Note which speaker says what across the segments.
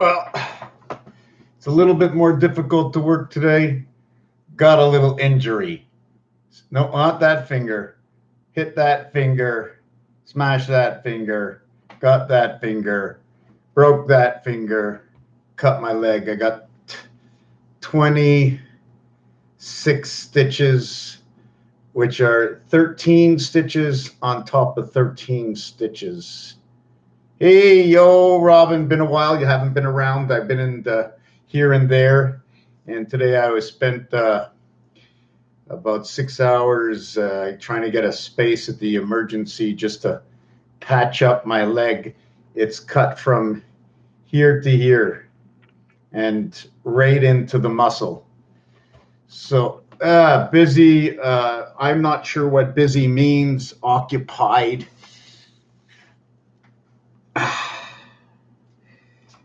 Speaker 1: Well, it's a little bit more difficult to work today. Got a little injury. No, not that finger. Hit that finger. Smash that finger. Got that finger. Broke that finger. Cut my leg. I got 26 stitches, which are 13 stitches on top of 13 stitches. Hey, yo, Robin, been a while. You haven't been around. I've been in the here and there. And today I was spent about 6 hours trying to get a space at the emergency just to patch up my leg. It's cut from here to here and right into the muscle. So busy. I'm not sure what busy means. Occupied.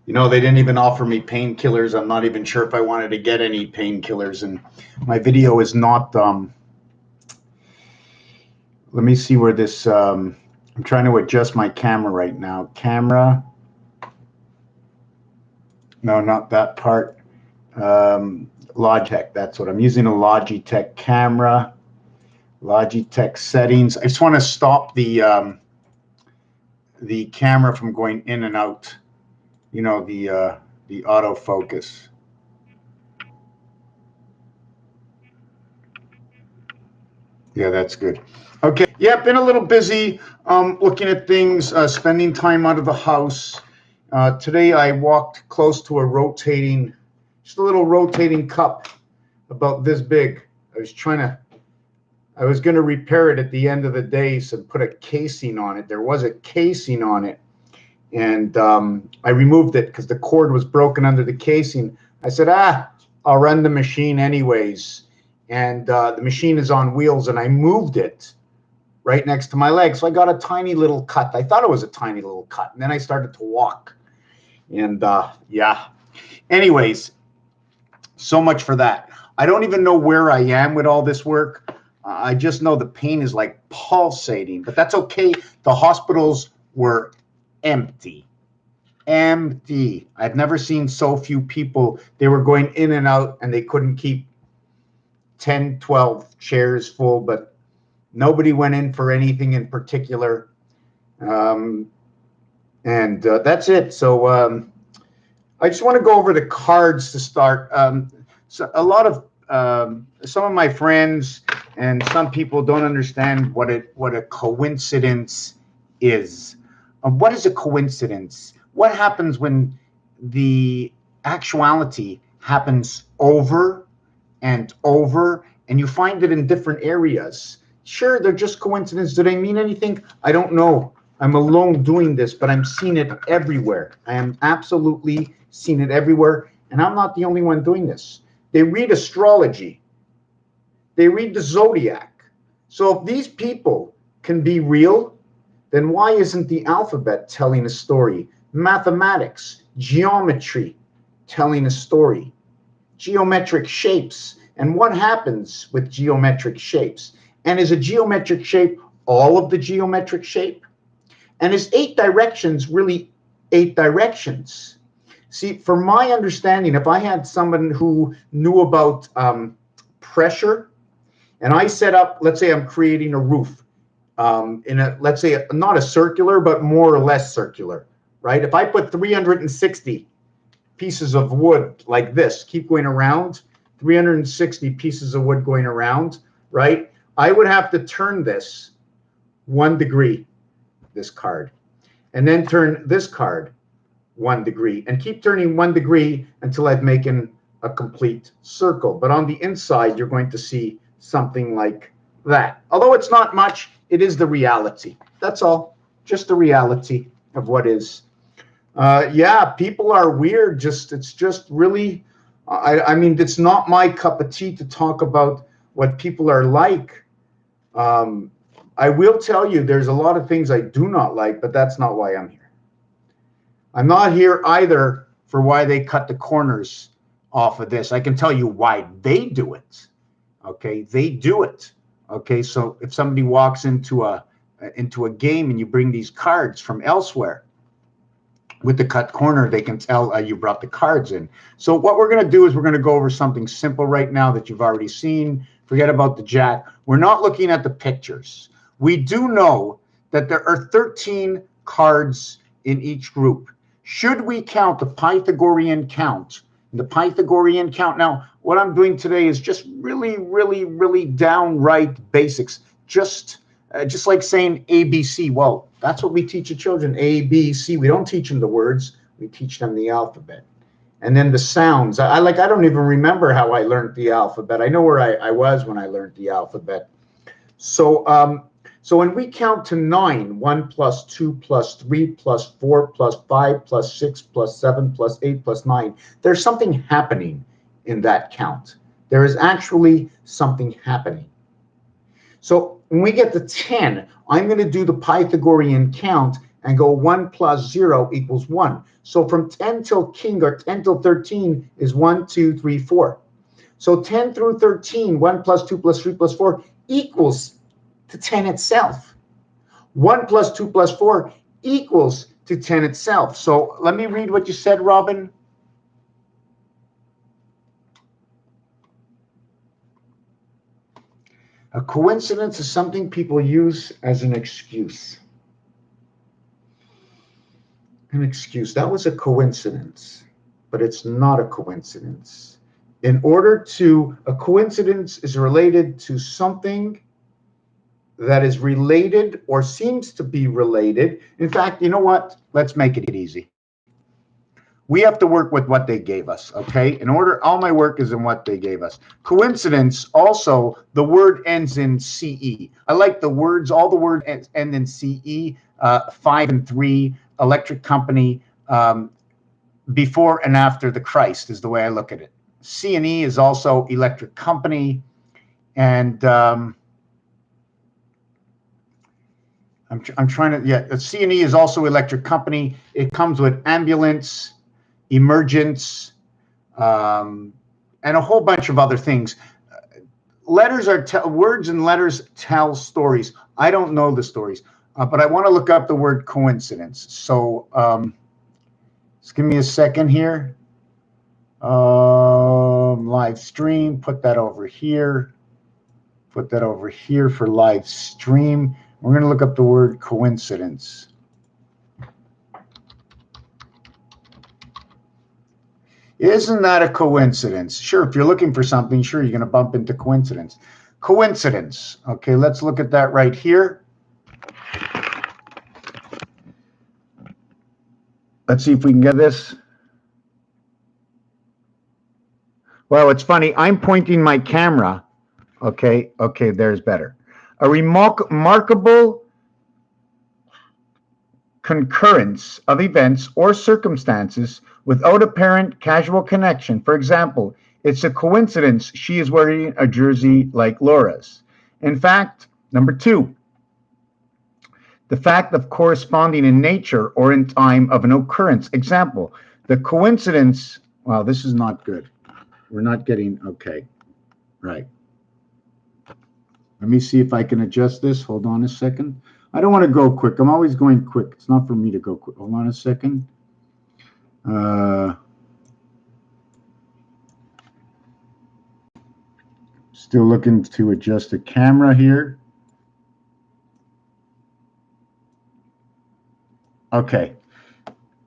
Speaker 1: You know, they didn't even offer me painkillers. I'm not even sure if I wanted to get any painkillers. And my video is not, let me see where this, I'm trying to adjust my camera right now. Camera. No, not that part. Logitech, that's what I'm using, a Logitech camera. Logitech settings. I just want to stop the camera from going in and out. You know, the autofocus. Yeah, that's good. Okay, yeah, been a little busy looking at things, spending time out of the house. Today I walked close to a rotating, just a little rotating cup about this big. I was going to repair it at the end of the day, so put a casing on it. There was a casing on it. And I removed it because the cord was broken under the casing. I said, I'll run the machine anyways. And the machine is on wheels, and I moved it right next to my leg. So I got a tiny little cut. I thought it was a tiny little cut. And then I started to walk. And yeah. Anyways, so much for that. I don't even know where I am with all this work. I just know the pain is like pulsating. But that's okay. The hospitals were empty. I've never seen so few people. They were going in and out, and they couldn't keep 10, 12 chairs full, but nobody went in for anything in particular. And that's it. So I just want to go over the cards to start. So a lot of some of my friends and some people don't understand what a coincidence is. What is a coincidence? What happens when the actuality happens over and over, and you find it in different areas? Sure, they're just coincidences. Do they mean anything? I don't know. I'm alone doing this, but I'm seeing it everywhere. I am absolutely seeing it everywhere, and I'm not the only one doing this. They read astrology. They read the zodiac. So if these people can be real, then why isn't the alphabet telling a story? Mathematics, geometry, telling a story. Geometric shapes, and what happens with geometric shapes? And is a geometric shape all of the geometric shape? And is 8 directions really 8 directions? See, from my understanding, if I had someone who knew about pressure, and I set up, let's say I'm creating a roof, in a, let's say, not a circular, but more or less circular, right? If I put 360 pieces of wood like this, keep going around, 360 pieces of wood going around, right? I would have to turn this 1 degree, this card, and then turn this card 1 degree, and keep turning 1 degree until I've making a complete circle. But on the inside, you're going to see something like that. Although it's not much, it is the reality. That's all. Just the reality of what is. Yeah, people are weird. It's just really, I mean, it's not my cup of tea to talk about what people are like. I will tell you, there's a lot of things I do not like, but that's not why I'm here. I'm not here either for why they cut the corners off of this. I can tell you why they do it. Okay, they do it. Okay, so if somebody walks into a game and you bring these cards from elsewhere, with the cut corner, they can tell you brought the cards in. So what we're going to do is we're going to go over something simple right now that you've already seen. Forget about the jack. We're not looking at the pictures. We do know that there are 13 cards in each group. Should we count the Pythagorean count? The Pythagorean count. Now, what I'm doing today is just really downright basics. Just like saying ABC. Well, that's what we teach the children, A, B, C. We don't teach them the words. We teach them the alphabet. And then the sounds. I don't even remember how I learned the alphabet. I know where I was when I learned the alphabet. So when we count to 9, 1 plus 2 plus 3 plus 4 plus 5 plus 6 plus 7 plus 8 plus 9, there's something happening in that count. There is actually something happening. So when we get to 10, I'm going to do the Pythagorean count and go 1 plus 0 equals 1. So from 10 till king, or 10 till 13 is 1, 2, 3, 4. So 10 through 13, 1 plus 2 plus 3 plus 4 equals to 10 itself. 1 plus 2 plus 4 equals to 10 itself. So let me read what you said, Robin. A coincidence is something people use as an excuse. An excuse. That was a coincidence, but it's not a coincidence. A coincidence is related to something that is related or seems to be related. In fact, you know what? Let's make it easy. We have to work with what they gave us, okay? All my work is in what they gave us. Coincidence, also, the word ends in CE. I like the words, all the words end in CE, 5 and 3, electric company, before and after the Christ is the way I look at it. C and E is also electric company, and I'm trying to, yeah, C and E is also electric company. It comes with ambulance, emergence, and a whole bunch of other things. Words and letters tell stories. I don't know the stories, but I want to look up the word coincidence. So just give me a second here. Live stream, put that over here. Put that over here for live stream. We're going to look up the word coincidence. Isn't that a coincidence? Sure, if you're looking for something, sure, you're going to bump into coincidence. Coincidence. Okay, let's look at that right here. Let's see if we can get this. Well, it's funny. I'm pointing my camera. Okay, there's better. A remarkable concurrence of events or circumstances without apparent causal connection. For example, it's a coincidence she is wearing a jersey like Laura's. In fact, number 2, the fact of corresponding in nature or in time of an occurrence. Example, the coincidence, wow, this is not good. We're not getting, okay, right. Let me see if I can adjust this. Hold on a second. I don't want to go quick. I'm always going quick. It's not for me to go quick. Hold on a second. Still looking to adjust the camera here. Okay.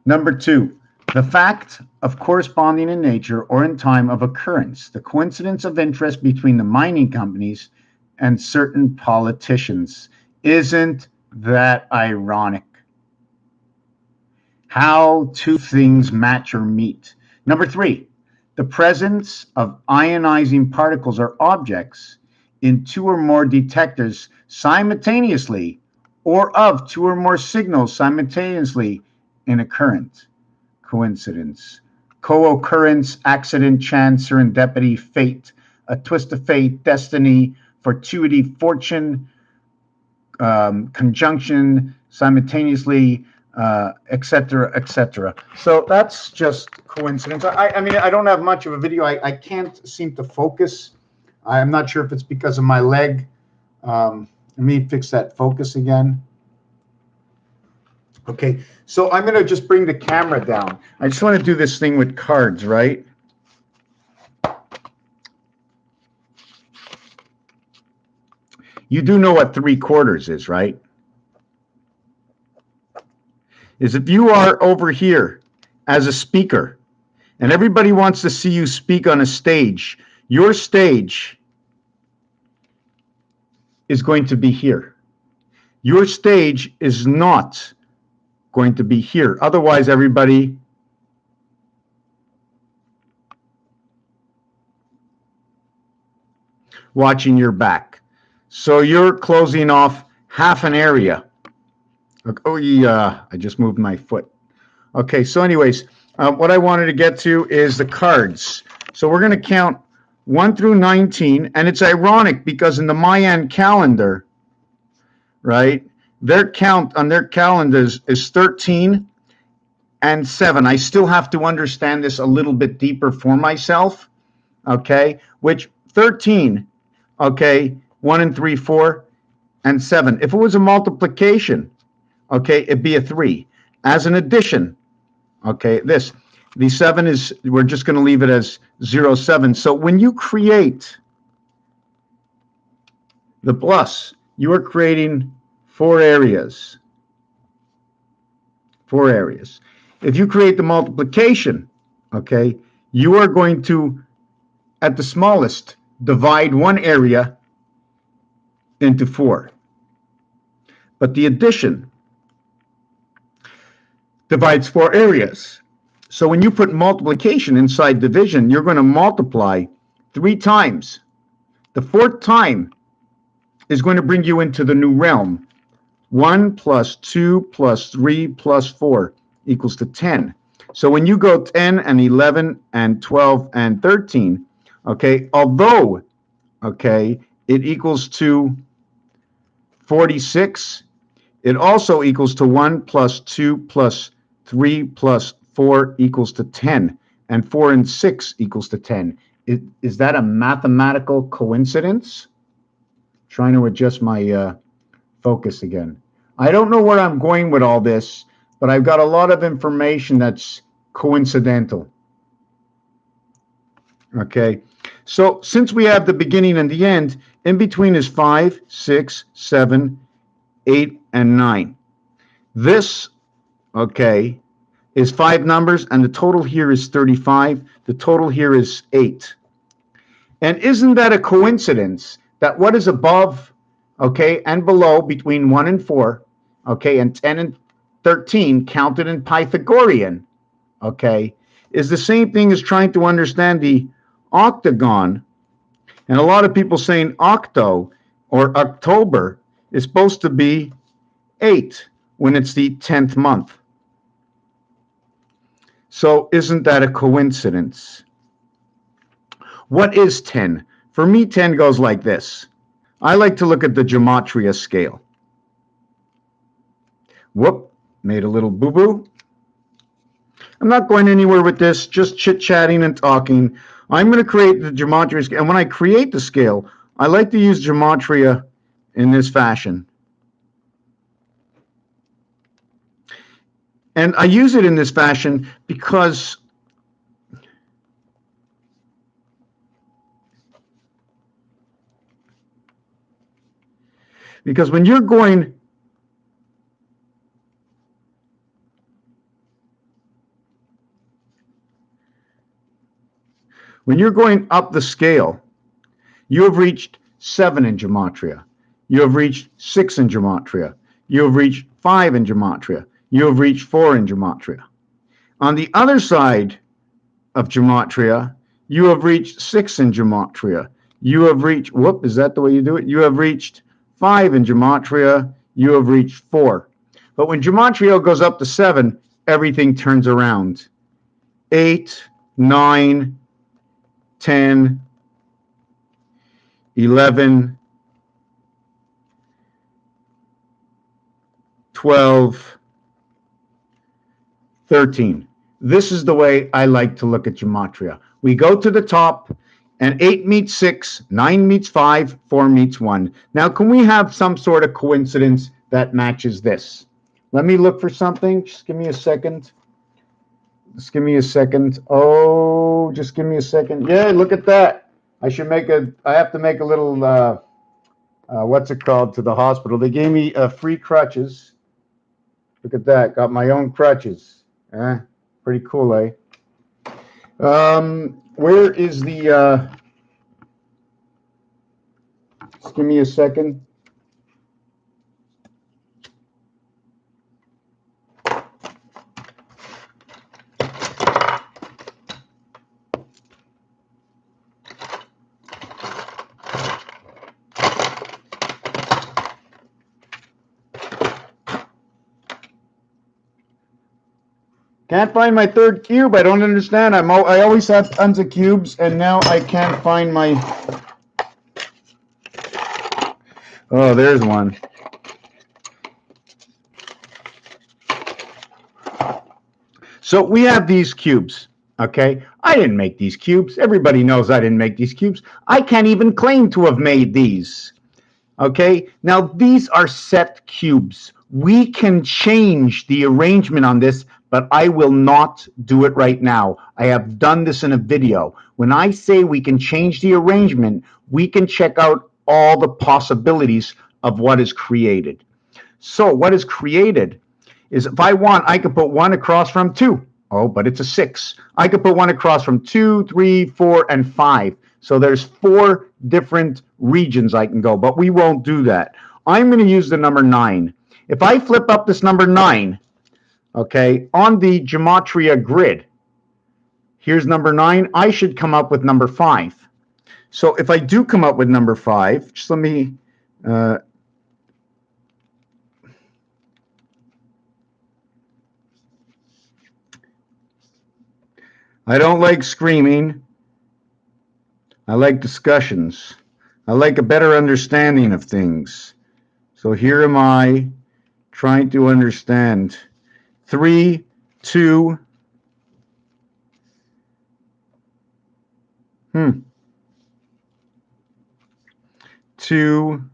Speaker 1: Number 2, the fact of corresponding in nature or in time of occurrence. The coincidence of interest between the mining companies and certain politicians. Isn't that ironic? How two things match or meet. Number 3, the presence of ionizing particles or objects in 2 or more detectors simultaneously, or of 2 or more signals simultaneously in a current. Coincidence. Co-occurrence, accident, chance, serendipity, fate, a twist of fate, destiny, fortuity, fortune, conjunction, simultaneously, etc., etc. So that's just coincidence. I mean, I don't have much of a video. I can't seem to focus. I'm not sure if it's because of my leg. Let me fix that focus again. Okay, so I'm going to just bring the camera down. I just want to do this thing with cards, right? You do know what 3/4 is, right? Is if you are over here as a speaker and everybody wants to see you speak on a stage, your stage is going to be here. Your stage is not going to be here. Otherwise, everybody watching your back. So you're closing off half an area. Oh, yeah, I just moved my foot. Okay, so anyways, what I wanted to get to is the cards. So we're going to count 1 through 19, and it's ironic because in the Mayan calendar, right, their count on their calendars is 13 and 7. I still have to understand this a little bit deeper for myself, okay, which 13, okay, 1 and 3, 4, and 7. If it was a multiplication, okay, it'd be a 3. As an addition, okay, the 7 is, we're just going to leave it as 0, 7. So when you create the plus, you are creating 4 areas. 4 areas. If you create the multiplication, okay, you are going to, at the smallest, divide 1 area into 4. But the addition divides 4 areas. So when you put multiplication inside division, you're going to multiply 3 times. The 4th time is going to bring you into the new realm. 1 plus 2 plus 3 plus 4 equals to 10. So when you go 10 and 11 and 12 and 13, okay, although, okay, it equals to 46, it also equals to 1 plus 2 plus 3 plus 4 equals to 10, and 4 and 6 equals to 10. Is that a mathematical coincidence? Trying to adjust my focus again. I don't know where I'm going with all this, but I've got a lot of information that's coincidental. Okay, so since we have the beginning and the end, in between is 5, 6, 7, 8, and 9. This, okay, is 5 numbers, and the total here is 35. The total here is 8. And isn't that a coincidence that what is above, okay, and below between 1 and 4, okay, and 10 and 13 counted in Pythagorean, okay, is the same thing as trying to understand the octagon. And a lot of people saying octo or October is supposed to be 8 when it's the 10th month. So isn't that a coincidence? What is 10? For me, 10 goes like this. I like to look at the gematria scale. Whoop, made a little boo-boo. I'm not going anywhere with this, just chit-chatting and talking. I'm going to create the gematria scale. And when I create the scale, I like to use gematria in this fashion. And I use it in this fashion because when you're going up the scale, you have reached 7 in gematria. You have reached 6 in gematria. You have reached 5 in gematria. You have reached 4 in gematria. On the other side of gematria, you have reached 6 in gematria. You have reached, whoop, is that the way you do it? You have reached 5 in gematria. You have reached 4. But when gematria goes up to 7, everything turns around. 8, 9, 10, 11, 12, 13. This is the way I like to look at gematria. We go to the top, and 8 meets 6, 9 meets 5, 4 meets 1. Now, can we have some sort of coincidence that matches this? Let me look for something. Just give me a second. Just give me a second. Oh, just give me a second. Yeah, look at that. I have to make a little, what's it called, to the hospital. They gave me free crutches. Look at that. Got my own crutches. Pretty cool, eh? Where is the, just give me a second. Can't find my third cube. I don't understand. I always have tons of cubes, and now I can't find my... Oh, there's one. So we have these cubes, okay? I didn't make these cubes. Everybody knows I didn't make these cubes. I can't even claim to have made these, okay? Now, these are set cubes. We can change the arrangement on this, but I will not do it right now. I have done this in a video. When I say we can change the arrangement, we can check out all the possibilities of what is created. So what is created is, if I want, I could put 1 across from 2. Oh, but it's a 6. I could put 1 across from 2, 3, 4, and 5. So there's 4 different regions I can go, but we won't do that. I'm going to use the number 9. If I flip up this number 9, okay, on the gematria grid, here's number 9. I should come up with number 5. So if I do come up with number 5, just let me... I don't like screaming. I like discussions. I like a better understanding of things. So here am I trying to understand. 3, 2. 2,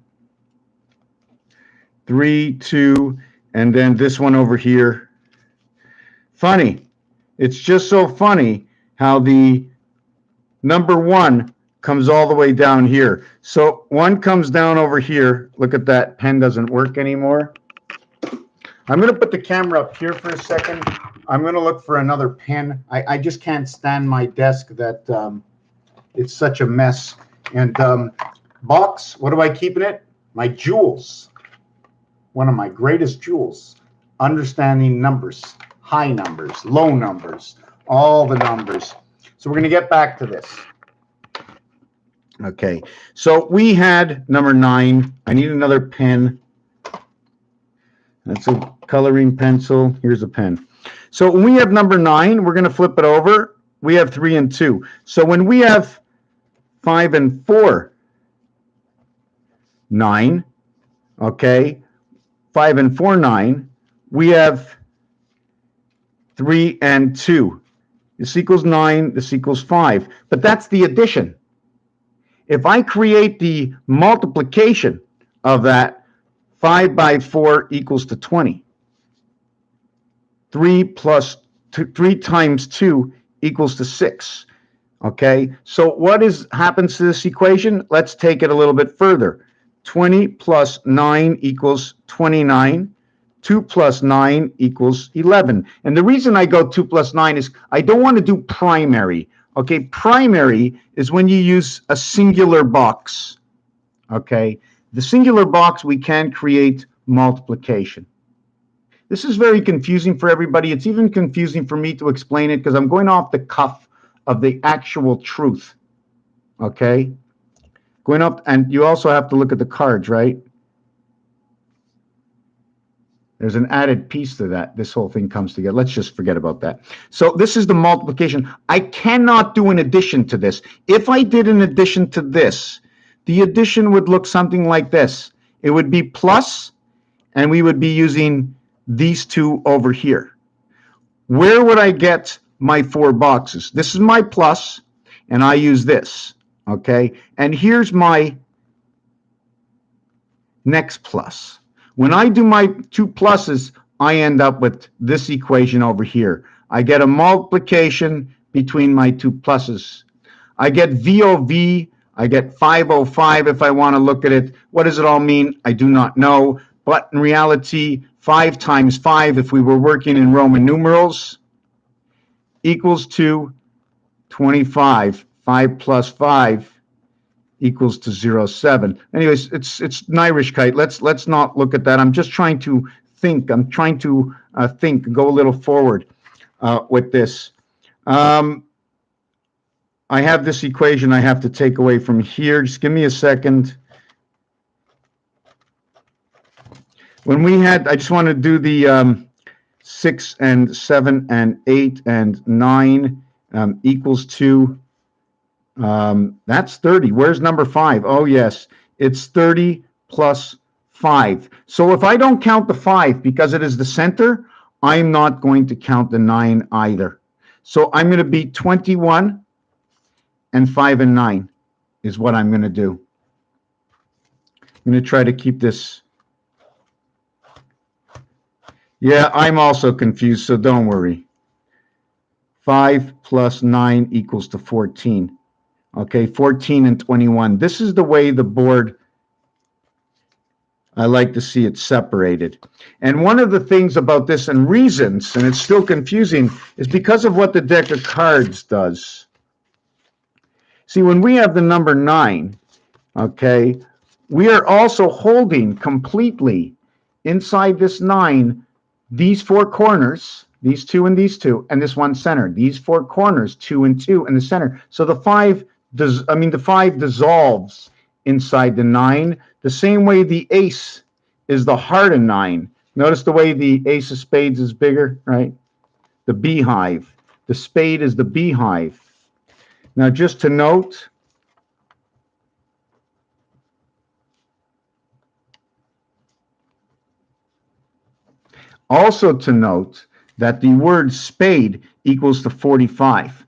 Speaker 1: 3, 2, and then this one over here. Funny. It's just so funny how the number 1 comes all the way down here. So 1 comes down over here. Look at that. Pen doesn't work anymore. I'm going to put the camera up here for a second. I'm going to look for another pen. I just can't stand my desk that it's such a mess. And box, what do I keep in it? My jewels. One of my greatest jewels. Understanding numbers. High numbers, low numbers, all the numbers. So we're going to get back to this. Okay, so we had number 9. I need another pen. That's a coloring pencil. Here's a pen. So when we have number 9, we're going to flip it over. We have 3 and 2. So when we have 5 and 4, 9, okay, 5 and 4, 9, we have 3 and 2. This equals 9, this equals 5. But that's the addition. If I create the multiplication of that, 5 by 4 equals to 20. 3 times 2 equals to 6. Okay, so what happens to this equation? Let's take it a little bit further. 20 plus 9 equals 29. 2 plus 9 equals 11. And the reason I go 2 plus 9 is I don't want to do primary. Okay, primary is when you use a singular box. Okay, the singular box, we can create multiplication. This is very confusing for everybody. It's even confusing for me to explain it because I'm going off the cuff of the actual truth. Okay, going up, and you also have to look at the cards, right? There's an added piece to that. This whole thing comes together. Let's just forget about that. So this is the multiplication. I cannot do an addition to this. If I did an addition to this, the addition would look something like this. It would be plus, and we would be using these 2 over here. Where would I get my 4 boxes? This is my plus, and I use this, okay? And here's my next plus. When I do my 2 pluses, I end up with this equation over here. I get a multiplication between my two pluses. I get VOV, I get 505 if I want to look at it. What does it all mean? I do not know. But in reality, 5 times 5, if we were working in Roman numerals, equals to 25. 5 plus 5 equals to 0.7. Anyways, it's an Irish kite. Let's not look at that. I'm just trying to think. I'm trying to think, go a little forward with this. I have this equation I have to take away from here. Just give me a second. When we had, I just want to do the 6 and 7 and 8 and 9 equals to, that's 30. Where's number 5? Oh, yes, it's 30 plus 5. So if I don't count the 5 because it is the center, I'm not going to count the 9 either. So I'm going to be 21 and 5 and 9 is what I'm going to do. I'm going to try to keep this. Yeah, I'm also confused, so don't worry. 5 plus 9 equals to 14. Okay, 14 and 21. This is the way the board, I like to see it separated. And one of the things about this and reasons, and it's still confusing, is because of what the deck of cards does. See, when we have the number 9, okay, we are also holding completely inside this 9 these 4 corners, these 2 and these 2, and this one center. These 4 corners, 2 and 2, and the center. So the 5 does, the 5 dissolves inside the 9, the same way the ace is the heart of 9. Notice the way the ace of spades is bigger, right? The beehive. The spade is the beehive. Now, just to note, also to note that the word spade equals to 45.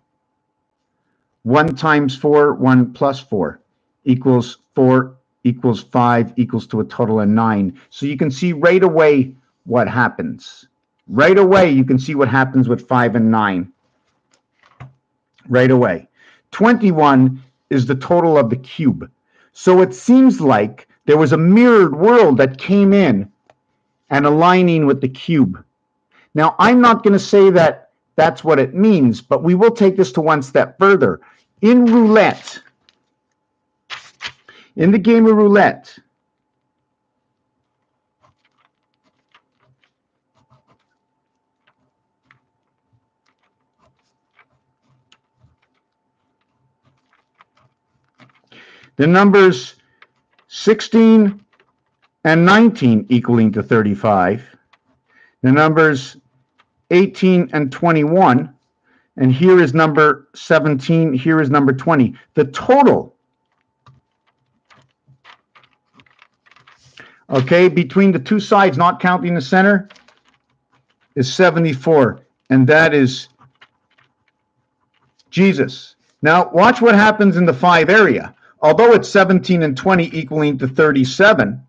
Speaker 1: 1 times 4, 1 plus 4 equals 4 equals 5 equals to a total of 9. So you can see right away what happens. Right away, you can see what happens with 5 and 9. Right away. 21 is the total of the cube. So it seems like there was a mirrored world that came in and aligning with the cube. Now, I'm not going to say that that's what it means, but we will take this to one step further. In roulette, in the game of roulette, the numbers 16 and 19 equaling to 35, the numbers 18 and 21, and here is number 17, here is number 20. The total, okay, between the two sides, not counting the center, is 74, and that is Jesus. Now, watch what happens in the 5 area. Although it's 17 and 20 equaling to 37,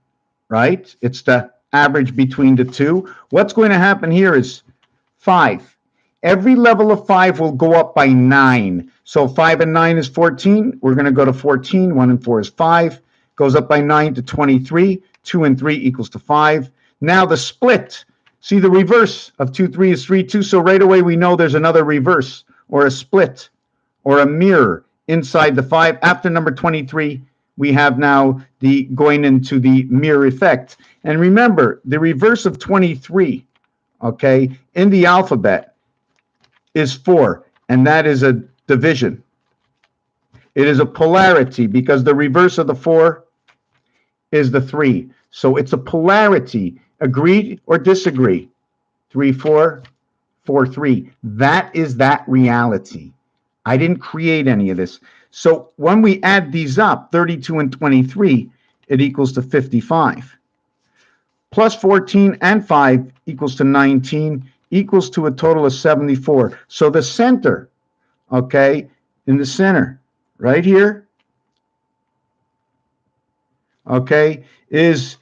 Speaker 1: right? It's the average between the two. What's going to happen here is 5. Every level of 5 will go up by 9. So 5 and 9 is 14. We're going to go to 14. 1 and 4 is 5. Goes up by 9 to 23. 2 and 3 equals to 5. Now the split. See, the reverse of 2, 3 is 3, 2. So right away we know there's another reverse or a split or a mirror inside the 5. After number 23, we have now the going into the mirror effect. And remember, the reverse of 23, okay, in the alphabet is 4, and that is a division. It is a polarity because the reverse of the 4 is the 3. So it's a polarity. Agree or disagree? 3, 4, 4, 3. That is that reality. I didn't create any of this. So when we add these up, 32 and 23, it equals to 55. Plus 14 and 5 equals to 19, equals to a total of 74. So the center, okay, in the center, right here, okay, is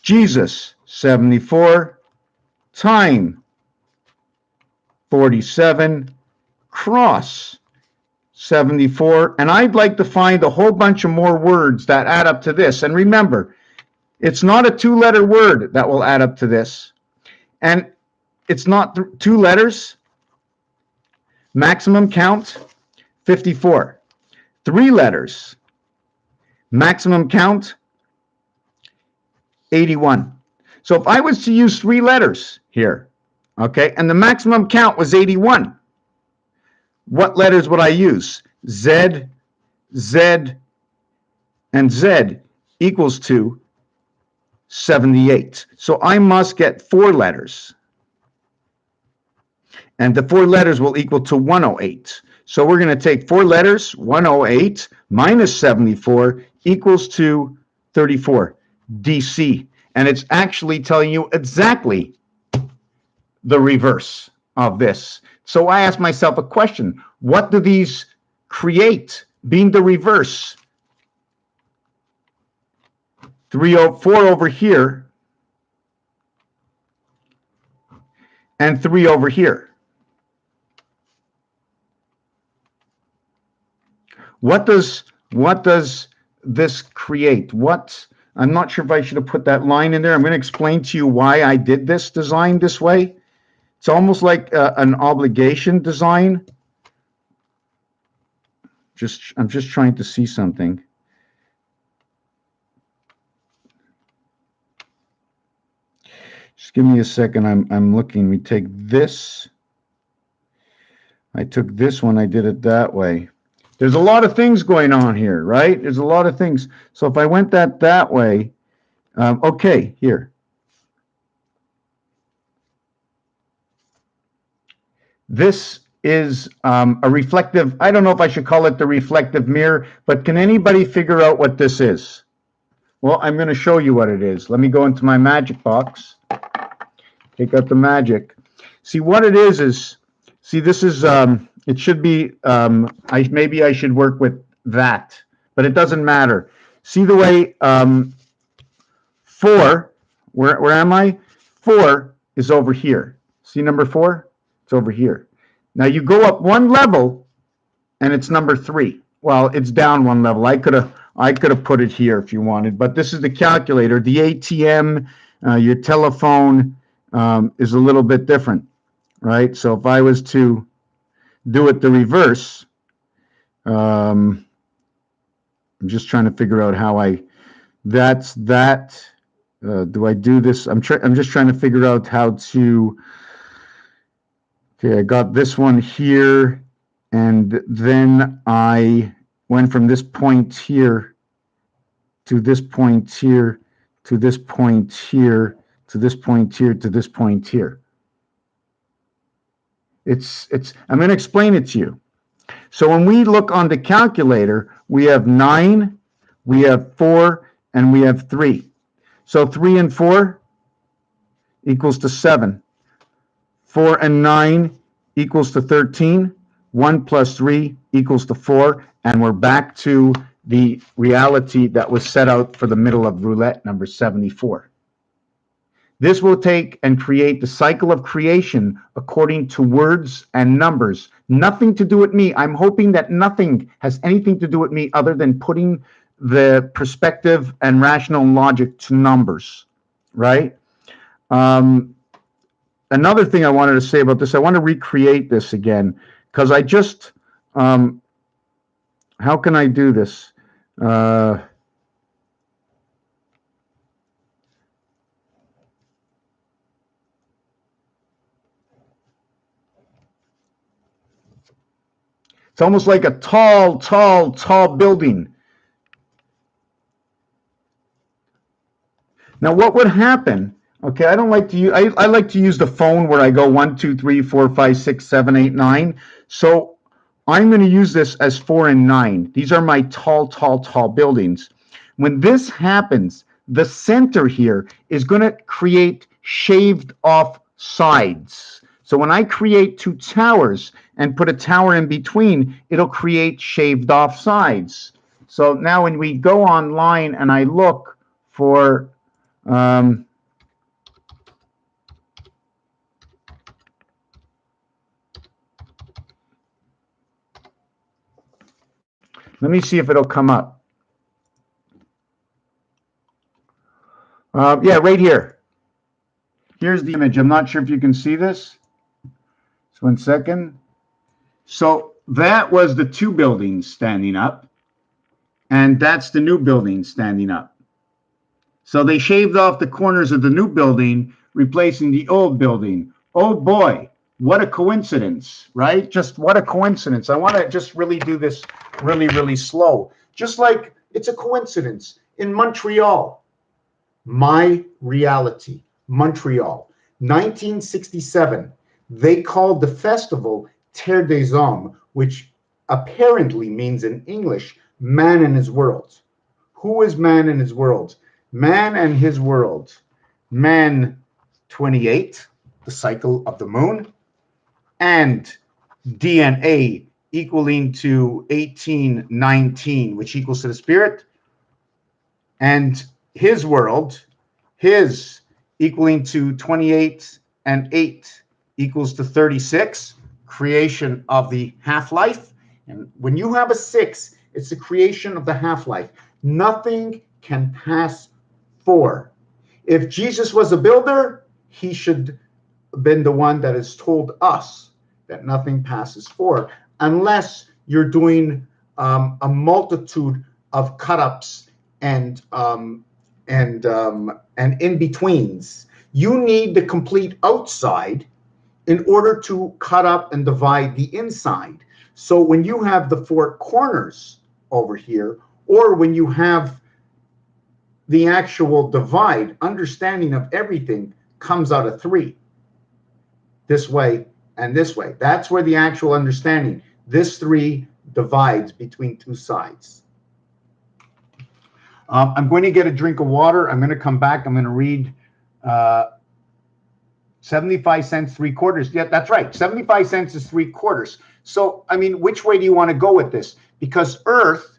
Speaker 2: Jesus, 74. Time, 47. Cross, 74. And I'd like to find a whole bunch of more words that add up to this. And remember, it's not a two-letter word that will add up to this. And it's not two letters. Maximum count, 54. Three letters. Maximum count, 81. So if I was to use three letters here, okay, and the maximum count was 81, what letters would I use? Z, Z, and Z equals to 78. So I must get four letters. And the four letters will equal to 108. So we're going to take four letters, 108 minus 74 equals to 34, DC. And it's actually telling you exactly the reverse of this. So I asked myself a question. What do these create being the reverse? 4 over here and 3 over here. What does this create? I'm not sure if I should have put that line in there. I'm going to explain to you why I did this design this way. It's almost like an obligation design. I'm just trying to see something. Just give me a second. I'm looking. We take this. I took this one. I did it that way. There's a lot of things going on here, right? There's a lot of things. So if I went that way, okay, here. This is a reflective, I don't know if I should call it the reflective mirror, but can anybody figure out what this is? Well, I'm going to show you what it is. Let me go into my magic box. Take out the magic. See, what it is, see, this is, it should be, maybe I should work with that, but it doesn't matter. See the way 4, where am I? 4 is over here. See number 4? It's over here. Now you go up one level and it's number 3. Well, it's down one level. I could have put it here if you wanted, but this is the calculator. The ATM, your telephone is a little bit different, right? So if I was to do it the reverse, I'm just trying to figure out how do I do this? I'm just trying to figure out how to, okay, I got this one here, and then I went from this point here to this point here to this point here to this point here to this point here. I'm going to explain it to you. So when we look on the calculator, we have 9, we have 4, and we have 3. So 3 and 4 equals to 7. 4 and 9 equals to 13. 1 plus 3 equals to 4. And we're back to the reality that was set out for the middle of roulette number 74. This will take and create the cycle of creation according to words and numbers. Nothing to do with me. I'm hoping that nothing has anything to do with me other than putting the perspective and rational logic to numbers, right? Another thing I wanted to say about this, I want to recreate this again, because I just, how can I do this? It's almost like a tall building. Now, what would happen? Okay, I don't like to use. I like to use the phone where I go 1, 2, 3, 4, 5, 6, 7, 8, 9. So I'm going to use this as 4 and 9. These are my tall buildings. When this happens, the center here is going to create shaved off sides. So when I create 2 towers and put a tower in between, it'll create shaved off sides. So now when we go online and I look for Let me see if it'll come up. Yeah, right here. Here's the image. I'm not sure if you can see this. Just 1 second. So that was the two buildings standing up, and that's the new building standing up. So they shaved off the corners of the new building, replacing the old building. Oh boy, what a coincidence, right? Just what a coincidence. I want to just really do this really, really slow. Just like it's a coincidence in Montreal. My reality, Montreal, 1967. They called the festival Terre des Hommes, which apparently means in English, man and his world. Who is man and his world? Man and his world. Man 28, the cycle of the moon, and DNA equaling to 1819, which equals to the spirit, and his world, his equaling to 28 and 8 equals to 36, creation of the half-life. And when you have a 6, it's the creation of the half-life. Nothing can pass 4. If Jesus was a builder, he should have been the one that has told us that nothing passes 4, unless you're doing a multitude of cut-ups and in-betweens. You need the complete outside in order to cut up and divide the inside. So when you have the 4 corners over here, or when you have the actual divide, understanding of everything comes out of 3. This way and this way. That's where the actual understanding. This 3 divides between 2 sides. I'm going to get a drink of water. I'm going to come back. I'm going to read 75 cents, 3/4. Yeah, that's right. 75 cents is 3/4. So, I mean, which way do you want to go with this? Because Earth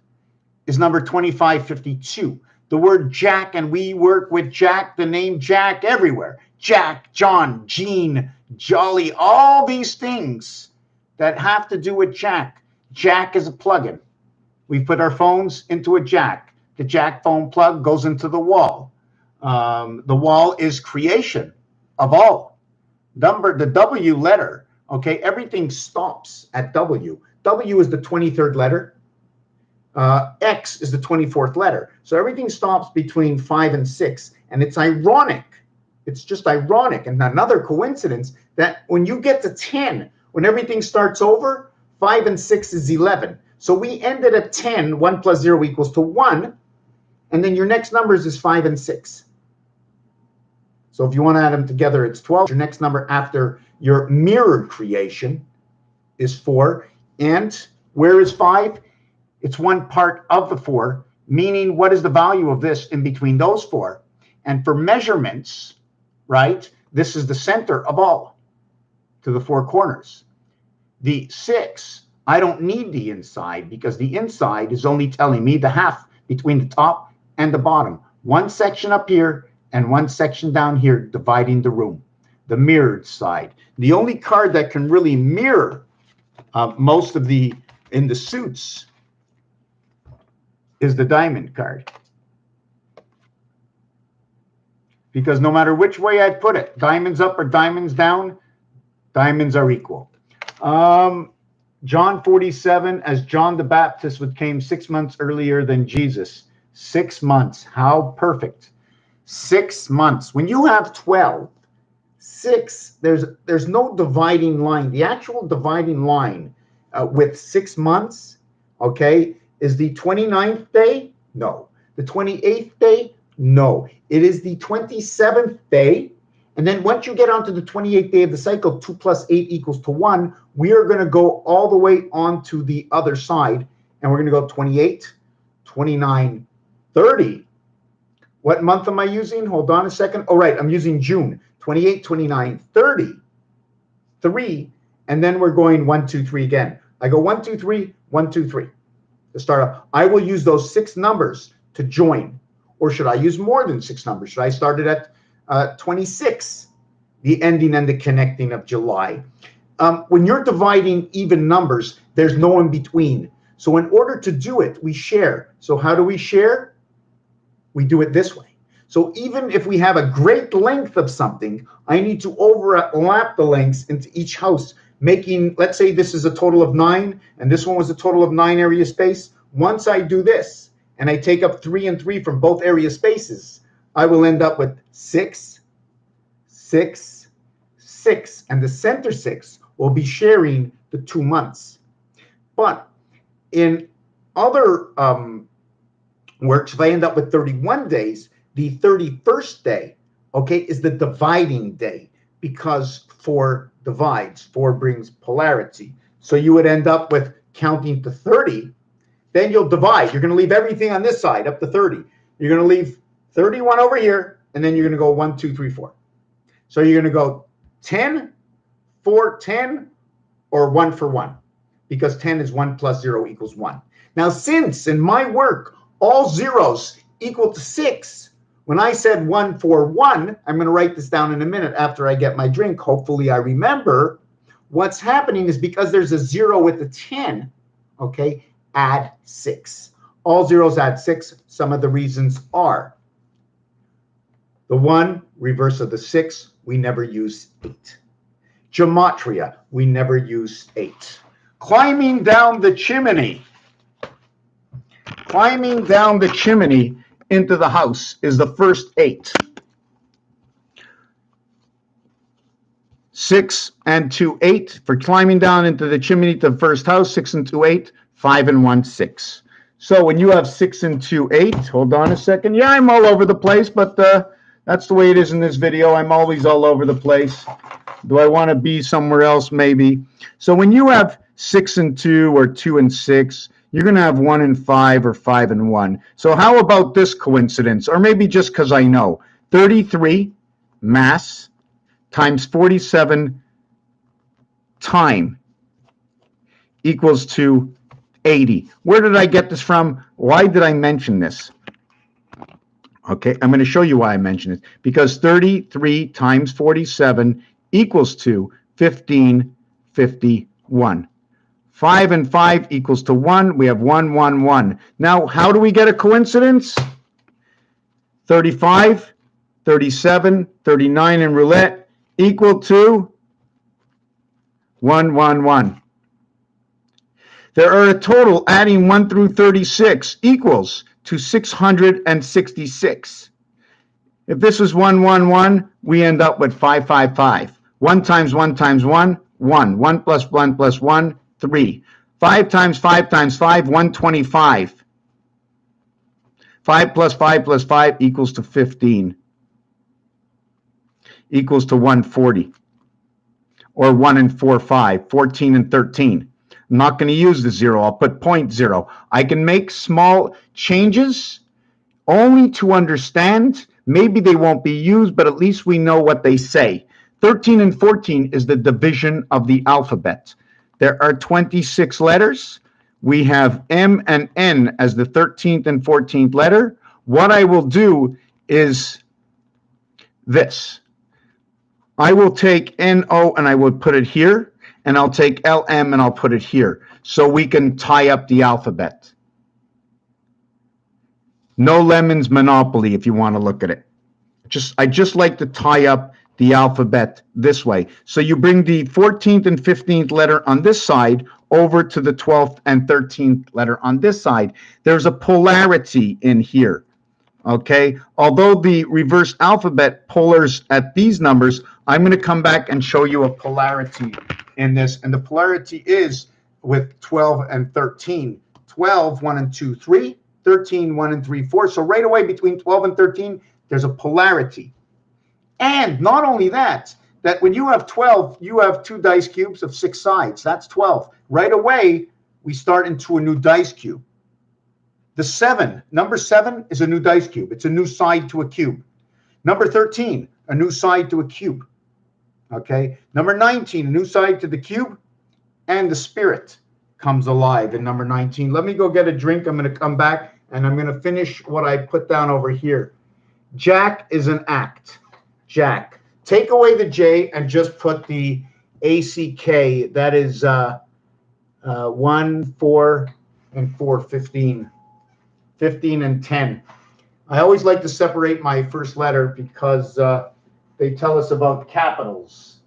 Speaker 2: is number 2552. The word Jack, and we work with Jack, the name Jack everywhere. Jack, John, Gene, Jolly, all these things that have to do with Jack. Jack is a plug-in. We put our phones into a jack. The jack phone plug goes into the wall. The wall is creation of all. The W letter, okay, everything stops at W. W is the 23rd letter. X is the 24th letter. So everything stops between 5 and 6. And it's ironic. It's just ironic. And another coincidence that when you get to 10, when everything starts over, 5 and 6 is 11. So we ended at 10, 1 plus 0 equals to 1. And then your next numbers is 5 and 6. So if you want to add them together, it's 12. Your next number after your mirrored creation is 4. And where is 5? It's one part of the 4, meaning what is the value of this in between those 4? And for measurements, right, this is the center of all to the 4 corners. The 6, I don't need the inside because the inside is only telling me the half between the top and the bottom. One section up here and one section down here dividing the room, the mirrored side. The only card that can really mirror most of the in the suits is the diamond card. Because no matter which way I put it, diamonds up or diamonds down, diamonds are equal. John 47, as John the Baptist came 6 months earlier than Jesus. 6 months. How perfect. 6 months. When you have 12, 6, there's no dividing line. The actual dividing line with 6 months, okay, is the 29th day? No. The 28th day? No. It is the 27th day. And then once you get onto the 28th day of the cycle, 2 plus 8 equals to 1, we are going to go all the way onto the other side. And we're going to go 28, 29, 30. What month am I using? Hold on a second. Oh, right. I'm using June. 28, 29, 30, 3. And then we're going 1, 2, 3 again. I go 1, 2, 3, 1, 2, 3 to start off. I will use those 6 numbers to join.
Speaker 1: Or should I use more than 6 numbers? Should I start it at 26, the ending and the connecting of July? When you're dividing even numbers, there's no in between. So in order to do it, we share. So how do we share? We do it this way. So even if we have a great length of something, I need to overlap the lengths into each house, making, let's say this is a total of 9, and this one was a total of 9 area space. Once I do this, and I take up 3 and 3 from both area spaces, I will end up with 6, 6, 6. And the center 6 will be sharing the 2 months. But in other works, if I end up with 31 days, the 31st day, okay, is the dividing day, because 4 divides, 4 brings polarity. So you would end up with counting to 30, then you'll divide. You're going to leave everything on this side up to 30. You're going to leave 31 over here, and then you're going to go 1, 2, 3, 4. So you're going to go 10, 4, 10, or 1 for 1, because 10 is 1 plus 0 equals 1. Now, since in my work, all zeros equal to 6, when I said 1 for 1, I'm going to write this down in a minute after I get my drink. Hopefully I remember. What's happening is because there's a 0 with a 10, okay, add 6. All zeros add 6. Some of the reasons are the 1, reverse of the 6, we never use 8. Gematria, we never use 8. Climbing down the chimney. Climbing down the chimney into the house is the first 8. 6 and 2, 8. For climbing down into the chimney to the first house, 6 and 2, 8. 5 and 1, 6. So when you have 6 and 2, 8, hold on a second. Yeah, I'm all over the place, but that's the way it is in this video. I'm always all over the place. Do I want to be somewhere else? Maybe. So when you have 6 and 2 or 2 and 6, you're going to have 1 and 5 or 5 and 1. So how about this coincidence? Or maybe just because I know. 33 mass times 47 time equals to 80. Where did I get this from? Why did I mention this? Okay, I'm going to show you why I mentioned it. Because 33 times 47 equals to 1551. 5 and 5 equals to 1. We have 1, 1, 1. Now, how do we get a coincidence? 35, 37, 39 in roulette equal to 1, 1, 1. There are a total, adding 1 through 36 equals to 666. If this is 1, 1, 1, we end up with 5, 5, 5. 1 times 1 times 1, 1. 1 plus 1 plus 1, 3. 5 times 5 times 5, 125. 5 plus 5 equals to 15. Equals to 140. Or 1 and 4, 5. 14 and 13. I'm not going to use the 0. I'll put 0.0. I can make small changes only to understand. Maybe they won't be used, but at least we know what they say. 13 and 14 is the division of the alphabet. There are 26 letters. We have M and N as the 13th and 14th letter. What I will do is this. I will take NO and I will put it here, and I'll take LM and I'll put it here, so we can tie up the alphabet. No lemons monopoly, if you want to look at it. I just like to tie up the alphabet this way. So you bring the 14th and 15th letter on this side over to the 12th and 13th letter on this side. There's a polarity in here, okay? Although the reverse alphabet polars at these numbers, I'm going to come back and show you a polarity in this. And the polarity is with 12 and 13. 12, 1 and 2, 3. 13, 1 and 3, 4. So right away between 12 and 13, there's a polarity. And not only that when you have 12, you have 2 dice cubes of 6 sides. That's 12. Right away, we start into a new dice cube. The 7, number 7 is a new dice cube. It's a new side to a cube. Number 13, a new side to a cube. Okay. Number 19, a new side to the cube, and the spirit comes alive in number 19. Let me go get a drink. I'm going to come back and I'm going to finish what I put down over here. Jack is an act. Jack. Take away the J and just put the ACK. That is 1, 4, and 4, 15. 15 and 10. I always like to separate my first letter because they tell us about capitals.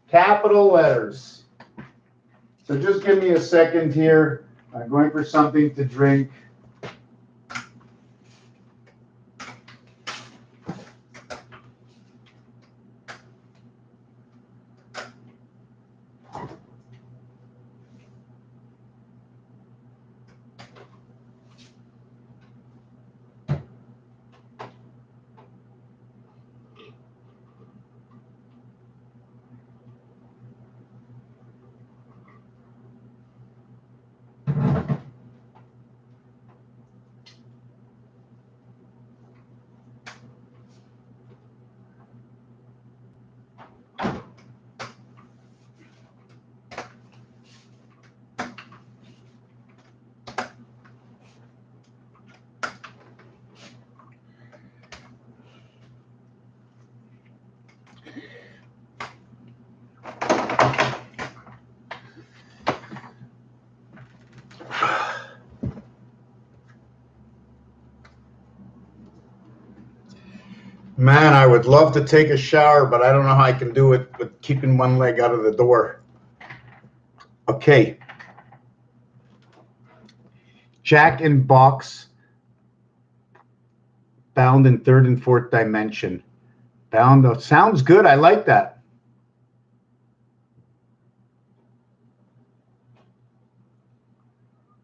Speaker 1: Capital letters. So just give me a second here. I'm going for something to drink. Man, I would love to take a shower, but I don't know how I can do it with keeping one leg out of the door. Okay. Jack in box, bound in third and fourth dimension. Bound, sounds good. I like that.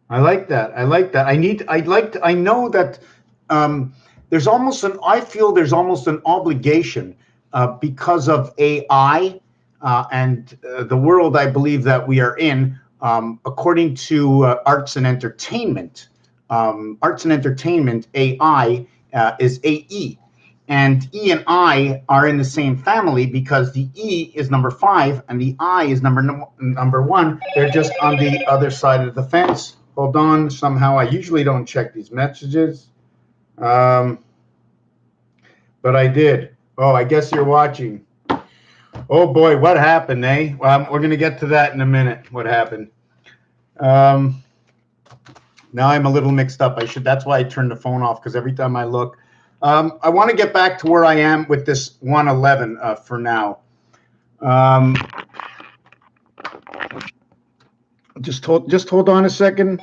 Speaker 1: I like that. I like that. I know that there's almost I feel there's almost an obligation because of AI and the world I believe that we are in, according to arts and entertainment. AI is AE. And E and I are in the same family because the E is number 5 and the I is number 1. They're just on the other side of the fence. Hold on. Somehow I usually don't check these messages. But I did. Oh, I guess you're watching. Oh boy, what happened, eh? Well, we're going to get to that in a minute. What happened? Now I'm a little mixed up. That's why I turned the phone off, because every time I look, I want to get back to where I am with this 111 for now. Just hold on a second.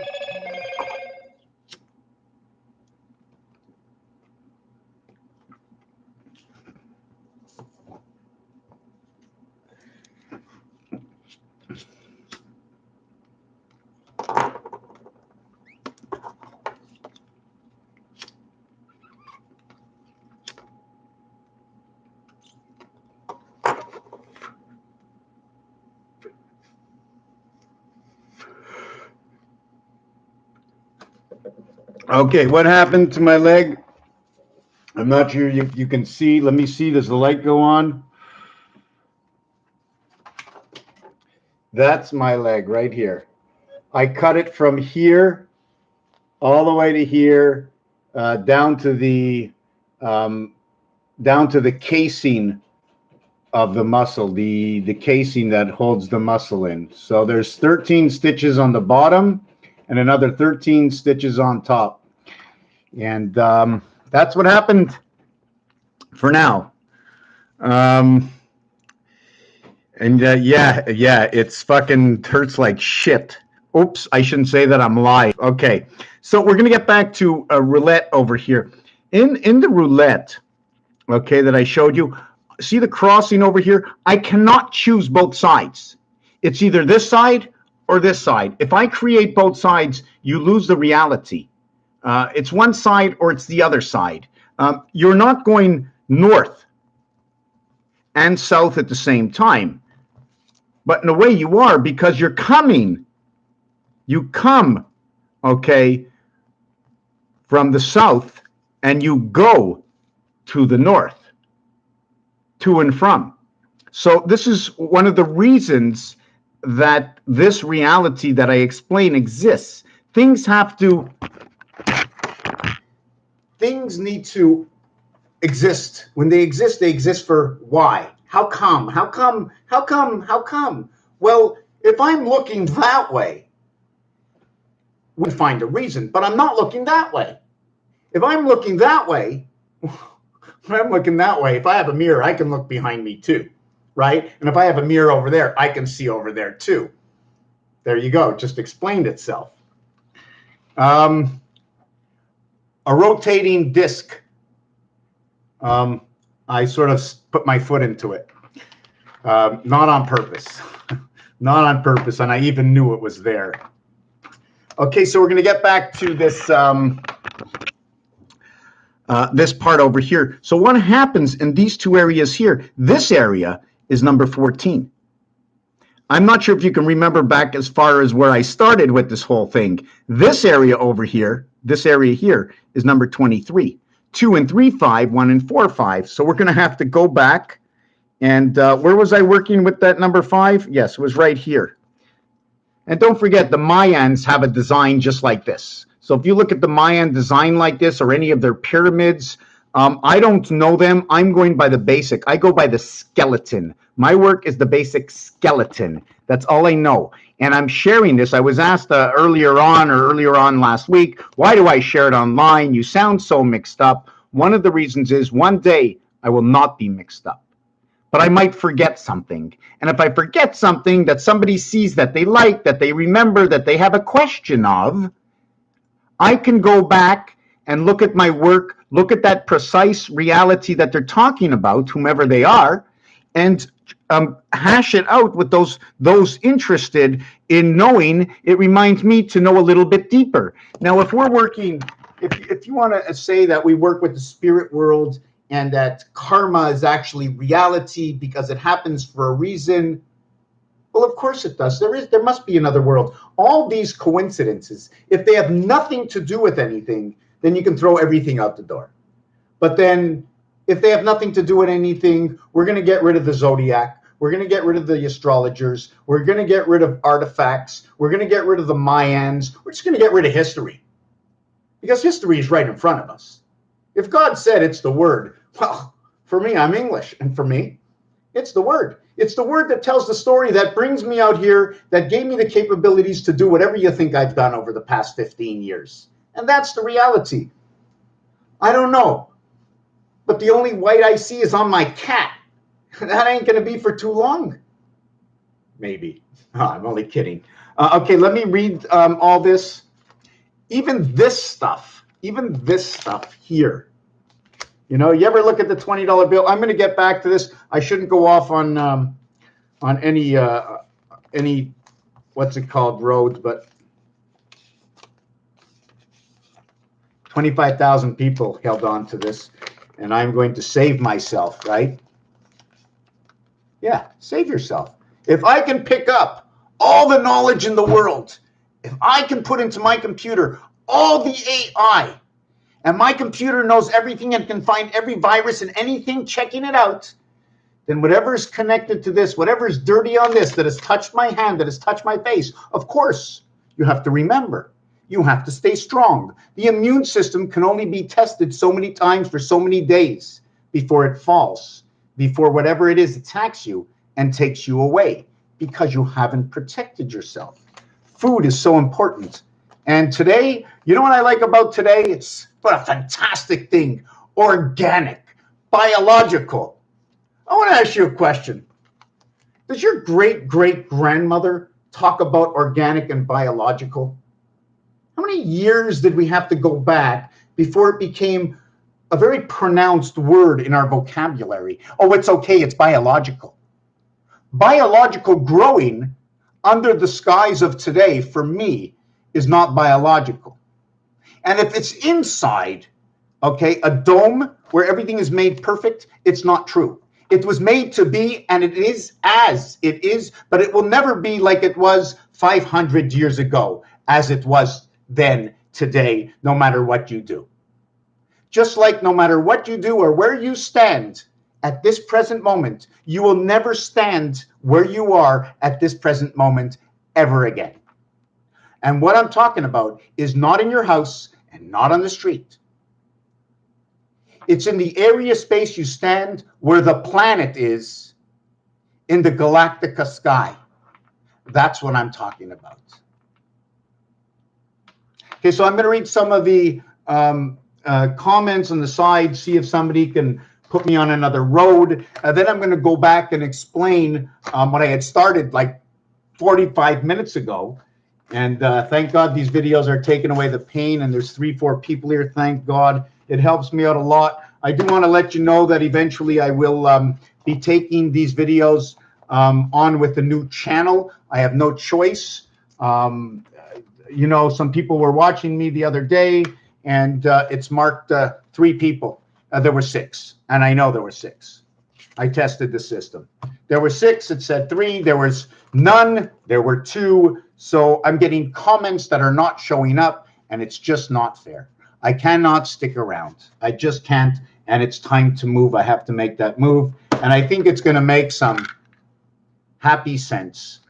Speaker 1: Okay, what happened to my leg? I'm not sure you can see. Let me see. Does the light go on? That's my leg right here. I cut it from here all the way to here, down to the casing of the muscle, the casing that holds the muscle in. So there's 13 stitches on the bottom and another 13 stitches on top. And that's what happened for now. Yeah, it's fucking hurts like shit. Oops, I shouldn't say that. I'm live. Okay, so we're gonna get back to a roulette over here. In the roulette, okay, that I showed you, see the crossing over here? I cannot choose both sides. It's either this side or this side. If I create both sides, you lose the reality. It's one side or it's the other side. You're not going north and south at the same time. But in a way you are, because you're coming. You come, okay, from the south and you go to the north, to and from. So this is one of the reasons that this reality that I explain exists. Things have to things need to exist. When they exist for why? How come? How come? How come? How come? Well, if I'm looking that way, we find a reason, but I'm not looking that way. If I'm looking that way, if I have a mirror, I can look behind me too, right? And if I have a mirror over there, I can see over there too. There you go. It just explained itself. A rotating disc. I sort of put my foot into it. Not on purpose. Not on purpose, and I even knew it was there. Okay, so we're going to get back to this this part over here. So what happens in these two areas here? This area is number 14. I'm not sure if you can remember back as far as where I started with this whole thing. This area over here, this area here is number 23. 2 and 3, 5, 1 and 4, 5. So we're going to have to go back. And where was I working with that number 5? Yes, it was right here. And don't forget, the Mayans have a design just like this. So if you look at the Mayan design like this or any of their pyramids, I don't know them. I'm going by the basic. I go by the skeleton. My work is the basic skeleton. That's all I know. And I'm sharing this. I was asked earlier on last week, why do I share it online? You sound so mixed up. One of the reasons is one day I will not be mixed up. But I might forget something. And if I forget something that somebody sees that they like, that they remember, that they have a question of, I can go back and look at my work, look at that precise reality that they're talking about, whomever they are, and hash it out with those interested in knowing. It reminds me to know a little bit deeper. Now, if we're working, if you want to say that we work with the spirit world and that karma is actually reality because it happens for a reason, well, of course it does. There must be another world. All these coincidences, if they have nothing to do with anything, then you can throw everything out the door. But then if they have nothing to do with anything, we're going to get rid of the zodiac. We're going to get rid of the astrologers. We're going to get rid of artifacts. We're going to get rid of the Mayans. We're just going to get rid of history. Because history is right in front of us. If God said it's the word, well, for me, I'm English. And for me, it's the word. It's the word that tells the story, that brings me out here, that gave me the capabilities to do whatever you think I've done over the past 15 years. And that's the reality. I don't know. But the only white I see is on my cat. That ain't going to be for too long. Maybe. Oh, I'm only kidding. Okay, let me read all this. Even this stuff here. You know, you ever look at the $20 bill? I'm going to get back to this. I shouldn't go off on any what's it called, roads, but 25,000 people held on to this, and I'm going to save myself, right? Yeah, save yourself. If I can pick up all the knowledge in the world, if I can put into my computer all the AI, and my computer knows everything and can find every virus and anything, checking it out, then whatever is connected to this, whatever is dirty on this, that has touched my hand, that has touched my face, of course, you have to remember. You have to stay strong. The immune system can only be tested so many times for so many days before it falls, before whatever it is attacks you and takes you away, because you haven't protected yourself. Food is so important. And today, you know what I like about today? It's what a fantastic thing. Organic, biological. I want to ask you a question. Does your great-great-grandmother talk about organic and biological? How many years did we have to go back before it became a very pronounced word in our vocabulary? Oh, it's okay, it's biological. Biological growing under the skies of today, for me, is not biological. And if it's inside, okay, a dome where everything is made perfect, it's not true. It was made to be, and it is as it is, but it will never be like it was 500 years ago, as it was then, today, no matter what you do. Just like no matter what you do or where you stand at this present moment, you will never stand where you are at this present moment ever again. And what I'm talking about is not in your house and not on the street. It's in the area space you stand where the planet is in the galactica sky. That's what I'm talking about. Okay, so I'm going to read some of the comments on the side, see if somebody can put me on another road. Then I'm going to go back and explain what I had started like 45 minutes ago. And thank God these videos are taking away the pain, and there's 3-4 people here. Thank God. It helps me out a lot. I do want to let you know that eventually I will be taking these videos on with a new channel. I have no choice. You know, some people were watching me the other day, and it's marked 3 people. There were 6, and I know there were 6. I tested the system. There were 6, it said 3. There was none, there were 2. So I'm getting comments that are not showing up, and it's just not fair. I cannot stick around. I just can't, and it's time to move. I have to make that move, and I think it's going to make some happy sense.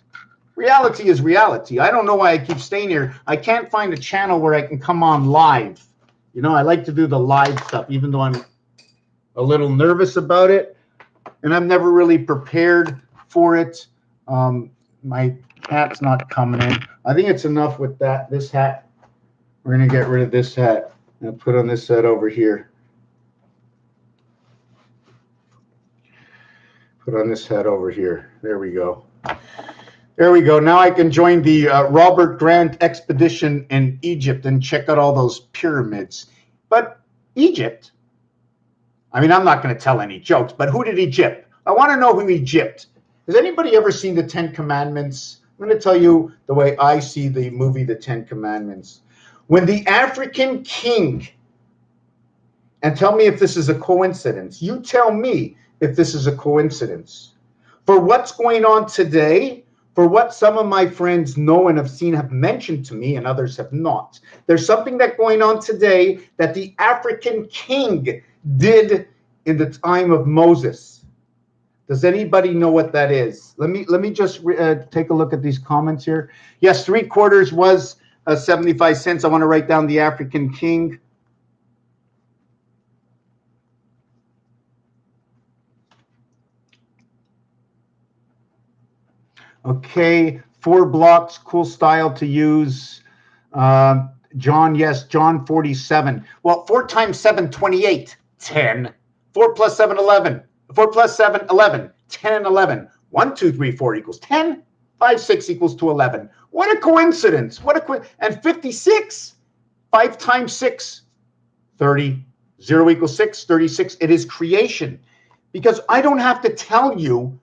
Speaker 1: Reality is reality. I don't know why I keep staying here. I can't find a channel where I can come on live. You know, I like to do the live stuff, even though I'm a little nervous about it, and I'm never really prepared for it. My hat's not coming in. I think it's enough with that. This hat, we're going to get rid of this hat and put on this hat over here. Put on this hat over here. There we go. There we go. Now I can join the Robert Grant expedition in Egypt and check out all those pyramids. But Egypt, I mean, I'm not going to tell any jokes, but who did Egypt? I want to know who Egypt. Has anybody ever seen the 10 Commandments? I'm going to tell you the way I see the movie, The 10 Commandments. When the African king, and tell me if this is a coincidence. You tell me if this is a coincidence. For what's going on today, for what some of my friends know and have seen, have mentioned to me, and others have not. There's something that's going on today that the African king did in the time of Moses. Does anybody know what that is? Let me just take a look at these comments here. Yes, 3/4 was 75 cents. I want to write down the African king. Okay, 4 blocks, cool style to use. John, yes, John 47. Well, 4 times 7, 28. 10. 4 plus 7, 11. 4 plus 7, 11. 10 and 11. 1, 2, 3, 4 equals 10. 5, 6 equals to 11. What a coincidence. And 56. 5 times 6, 30. 0 equals 6, 36. It is creation. Because I don't have to tell you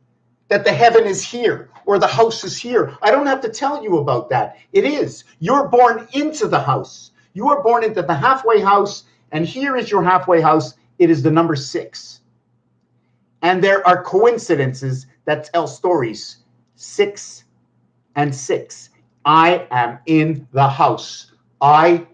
Speaker 1: that the heaven is here or the house is here. I don't have to tell you about that. It is. You're born into the house. You are born into the halfway house, and here is your halfway house. It is the number 6. And there are coincidences that tell stories. 6 and 6. I am in the house. IHOP.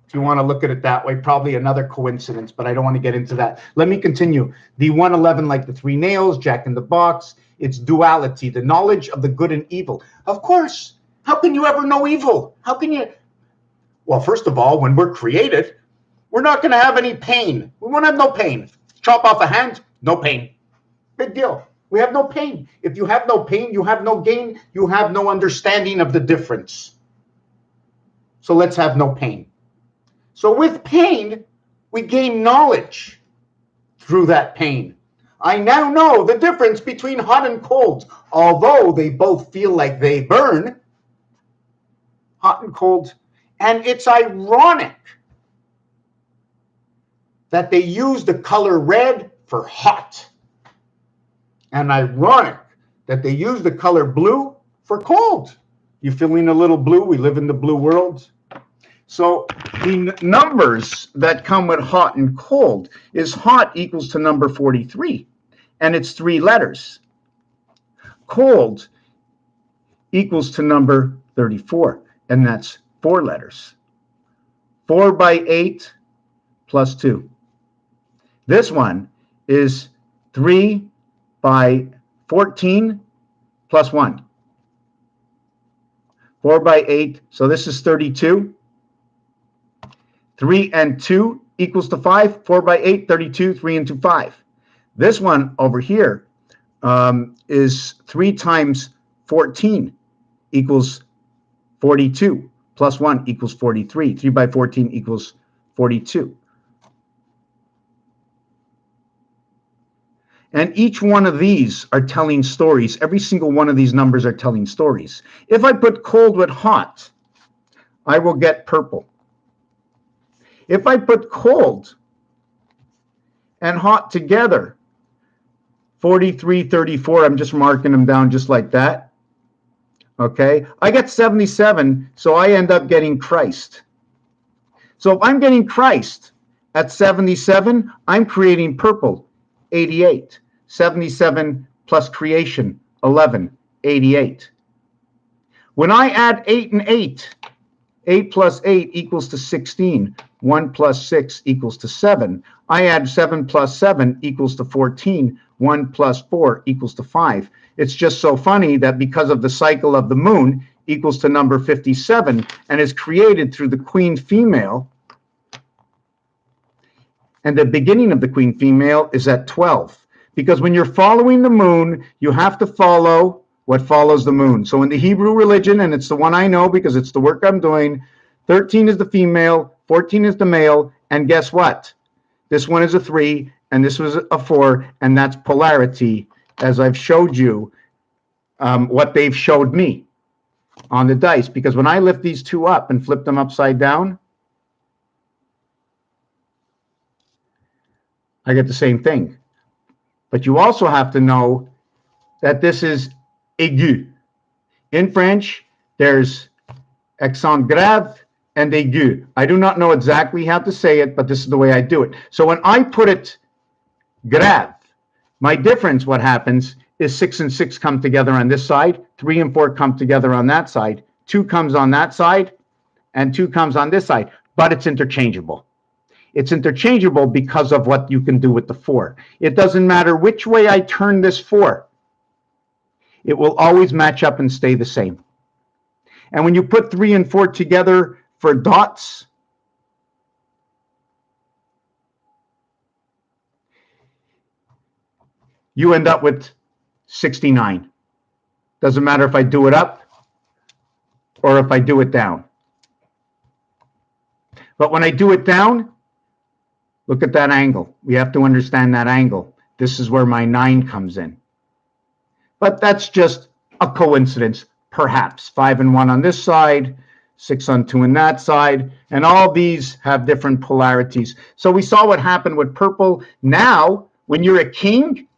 Speaker 1: If you want to look at it that way, probably another coincidence, but I don't want to get into that. Let me continue. The 111, like the 3 nails, Jack in the Box. It's duality, the knowledge of the good and evil. Of course. How can you ever know evil? How can you? Well, first of all, when we're created, we're not going to have any pain. We won't have no pain. Chop off a hand, no pain. Big deal. We have no pain. If you have no pain, you have no gain. You have no understanding of the difference. So let's have no pain. So with pain, we gain knowledge through that pain. I now know the difference between hot and cold. Although they both feel like they burn, hot and cold. And it's ironic that they use the color red for hot. And ironic that they use the color blue for cold. You feeling a little blue? We live in the blue world. So the numbers that come with hot and cold is hot equals to number 43, and it's 3 letters. Cold equals to number 34, and that's 4 letters. 4 by 8 plus 2. This one is 3 by 14 plus 1. 4 by 8, so this is 32. 3 and 2
Speaker 2: equals to 5. 4 by 8, 32. 3 into 5. This one over here is 3 times 14 equals 42. Plus 1 equals 43. 3 by 14 equals 42. And each one of these are telling stories. Every single one of these numbers are telling stories. If I put cold with hot, I will get purple. If I put cold and hot together, 43, 34, I'm just marking them down just like that. Okay, I get 77, so I end up getting Christ. So if I'm getting Christ at 77, I'm creating purple, 88. 77 plus creation, 11, 88. When I add 8 and 8, 8 plus 8 equals to 16. 1 plus 6 equals to 7. I add 7 plus 7 equals to 14. 1 plus 4 equals to 5. It's just so funny that because of the cycle of the moon equals to number 57 and is created through the queen female, and the beginning of the queen female is at 12. Because when you're following the moon, you have to follow what follows the moon. So in the Hebrew religion, and it's the one I know because it's the work I'm doing, 13 is the female, 14 is the male, and guess what? This one is a 3, and this was a 4, and that's polarity, as I've showed you what they've showed me on the dice. Because when I lift these two up and flip them upside down, I get the same thing. But you also have to know that this is aigu. In French, there's accent grave and aigu. I do not know exactly how to say it, but this is the way I do it. So when I put it grave, my difference, what happens is 6 and 6 come together on this side, 3 and 4 come together on that side, 2 comes on that side, and 2 comes on this side, but it's interchangeable. It's interchangeable because of what you can do with the 4. It doesn't matter which way I turn this 4. It will always match up and stay the same. And when you put 3 and 4 together for dots, you end up with 69. Doesn't matter if I do it up or if I do it down. But when I do it down, look at that angle. We have to understand that angle. This is where my 9 comes in. But that's just a coincidence, perhaps. 5 and 1 on this side, 6 on 2 on that side, and all these have different polarities. So we saw what happened with purple. Now, when you're a king,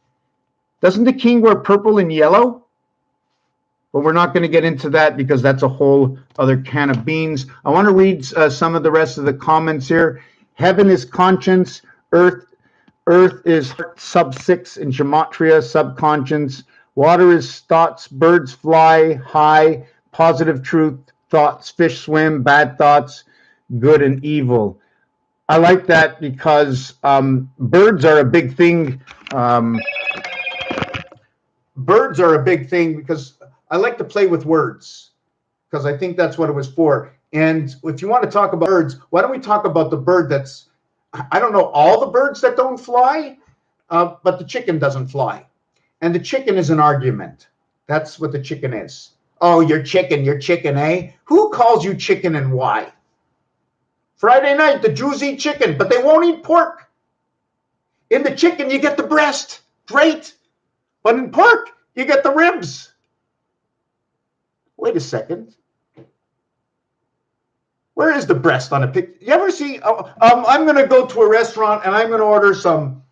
Speaker 2: doesn't the king wear purple and yellow? But we're not going to get into that because that's a whole other can of beans. I want to read some of the rest of the comments here. Heaven is conscience. Earth is sub 6 in gematria, subconscious. Water is thoughts. Birds fly high. Positive truth. Thoughts. Fish swim. Bad thoughts. Good and evil. I like that because birds are a big thing. Birds are a big thing because I like to play with words because I think that's what it was for. And if you want to talk about birds, why don't we talk about the bird that's, I don't know all the birds that don't fly, but the chicken doesn't fly. And the chicken is an argument. That's what the chicken is. Oh, you're chicken, eh? Who calls you chicken and why? Friday night, the Jews eat chicken, but they won't eat pork. In the chicken, you get the breast. Great. But in pork, you get the ribs. Wait a second. Where is the breast on a pig? You ever see? I'm going to go to a restaurant and I'm going to order some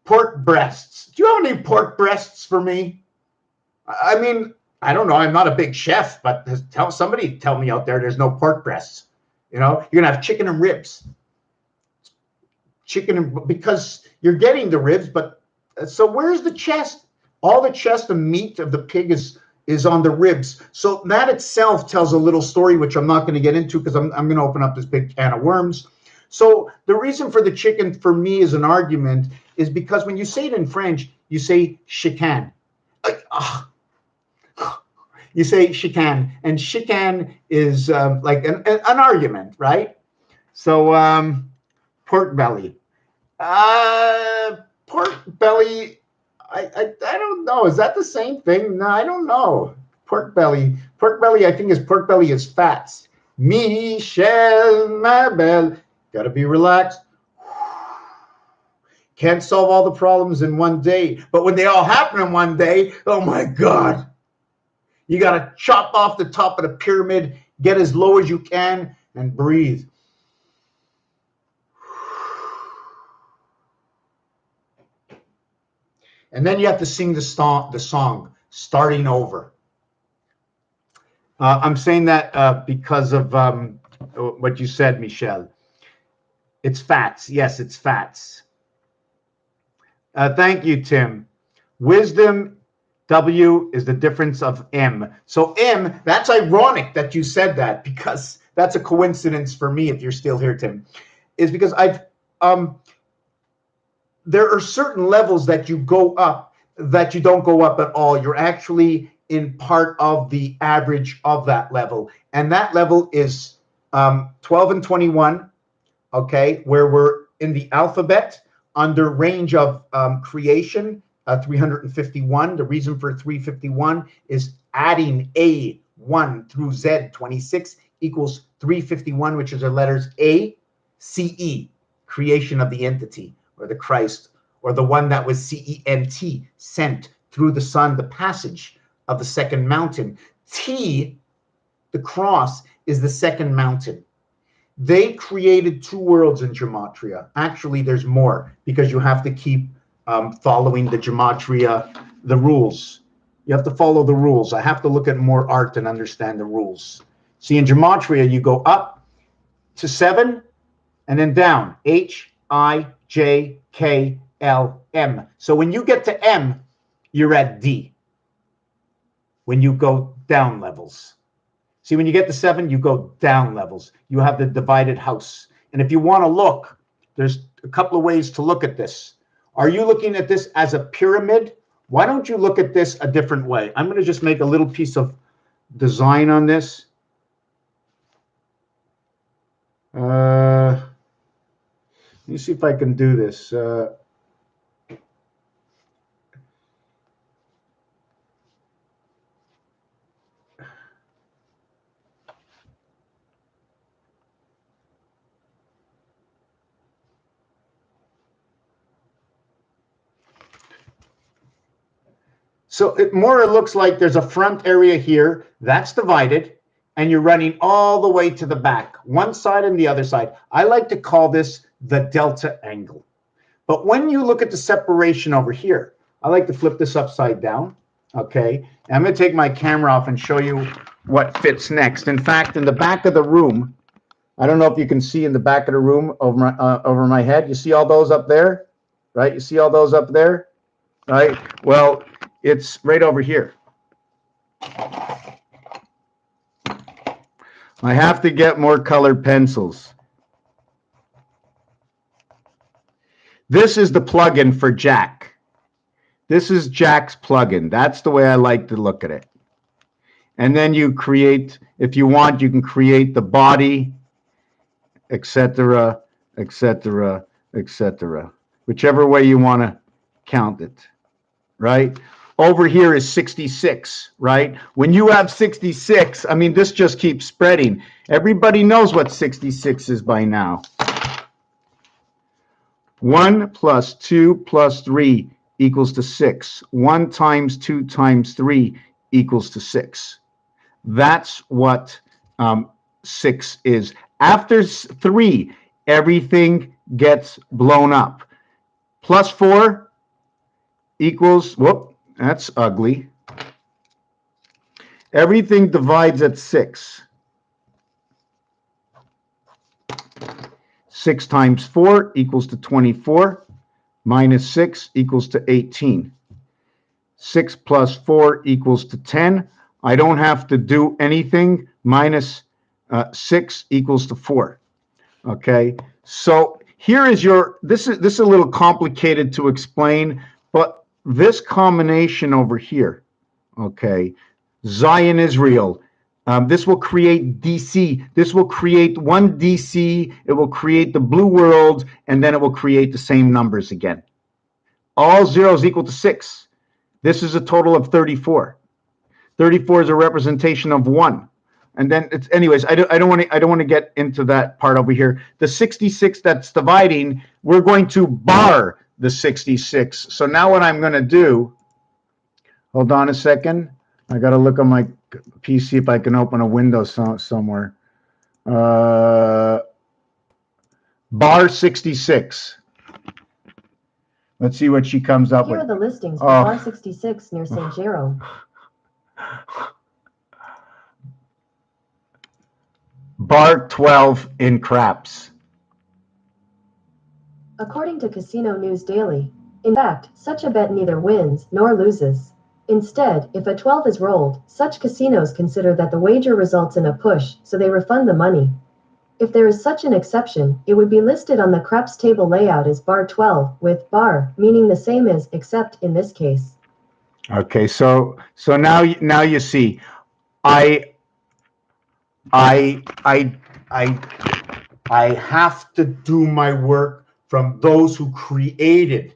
Speaker 2: pork breasts. Do you have any pork breasts for me? I mean, I don't know. I'm not a big chef, but somebody tell me out there there's no pork breasts. You know, you're going to have chicken and ribs. Because you're getting the ribs, but so where's the chest? All the chest and meat of the pig is on the ribs. So that itself tells a little story, which I'm not going to get into because I'm going to open up this big can of worms. So the reason for the chicken for me is an argument is because when you say it in French, you say chicane. You say chicane, and chicane is like an argument, right? So
Speaker 1: Pork belly. Pork belly. I don't know. Is that the same thing? No, I don't know. Pork belly. Pork belly, I think, is pork belly is fats. Michelle, ma belle. Gotta be relaxed. Can't solve all the problems in one day. But when they all happen in one day, oh my God. You gotta chop off the top of the pyramid, get as low as you can, and breathe. And then you have to sing the song starting over. I'm saying that because of what you said, Michelle. It's fats. Yes, it's fats. Thank you, Tim. Wisdom, W, is the difference of M. So M, that's ironic that you said that, because that's a coincidence for me, if you're still here, Tim, is because there are certain levels that you go up that you don't go up at all. You're actually in part of the average of that level. And that level is 12 and 21, okay, where we're in the alphabet under range of creation, 351. The reason for 351 is adding A 1 through Z 26 equals 351, which is the letters A, C, E, creation of the entity, or the Christ, or the one that was CENT, sent through the sun, the passage of the second mountain. T, the cross, is the second mountain. They created two worlds in gematria. Actually, there's more, because you have to keep following the gematria, the rules. You have to follow the rules. I have to look at more art and understand the rules. See, in gematria, you go up to 7 and then down. H, I, J, K, L, M. So when you get to M, you're at D. When you go down levels. See, when you get to 7, you go down levels. You have the divided house. And if you want to look, there's a couple of ways to look at this. Are you looking at this as a pyramid? Why don't you look at this a different way? I'm going to just make a little piece of design on this. Let me see if I can do this. So it looks like there's a front area here that's divided, and you're running all the way to the back, one side and the other side. I like to call this the delta angle. But when you look at the separation over here, I like to flip this upside down, okay? And I'm going to take my camera off and show you what fits next. In fact, in the back of the room, I don't know if you can see in the back of the room over my head. You see all those up there, right? You see all those up there, right? Well, it's right over here. I have to get more colored pencils. This is the plugin for Jack. This is Jack's plugin. That's the way I like to look at it. And then you create, if you want, you can create the body, etc., etc., etc. Whichever way you want to count it, right? Over here is 66, right? When you have 66, I mean, this just keeps spreading. Everybody knows what 66 is by now. 1 plus 2 plus 3 equals to 6. 1 times 2 times 3 equals to 6. That's what 6 is. After 3, everything gets blown up. Plus 4 equals, whoop, that's ugly. Everything divides at 6. 6 times 4 equals to 24. Minus 6 equals to 18. 6 plus 4 equals to 10. I don't have to do anything. Minus 6 equals to 4. Okay, so here is your, this is a little complicated to explain, but this combination over here, okay, Zion Israel,
Speaker 2: This will create DC. This will create one DC. It will create the blue world, and then it will create the same numbers again. All zeros equal to 6. This is a total of 34. 34 is a representation of 1. And then it's, anyways, I don't want to get into that part over here. The 66 that's dividing, we're going to bar the 66. So now what I'm going to do, hold on a second. I got to look on my PC if I can open a window somewhere. Bar 66. Let's see what she comes up with.
Speaker 3: Here are the listings for Bar 66 near St. Jerome.
Speaker 2: Bar 12 in craps.
Speaker 3: According to Casino News Daily, in fact, such a bet neither wins nor loses. Instead, if a 12 is rolled, such casinos consider that the wager results in a push, so they refund the money. If there is such an exception, it would be listed on the craps table layout as Bar 12, with bar meaning the same as except in this case.
Speaker 2: Okay, so now you see, I
Speaker 1: have to do my work from those who created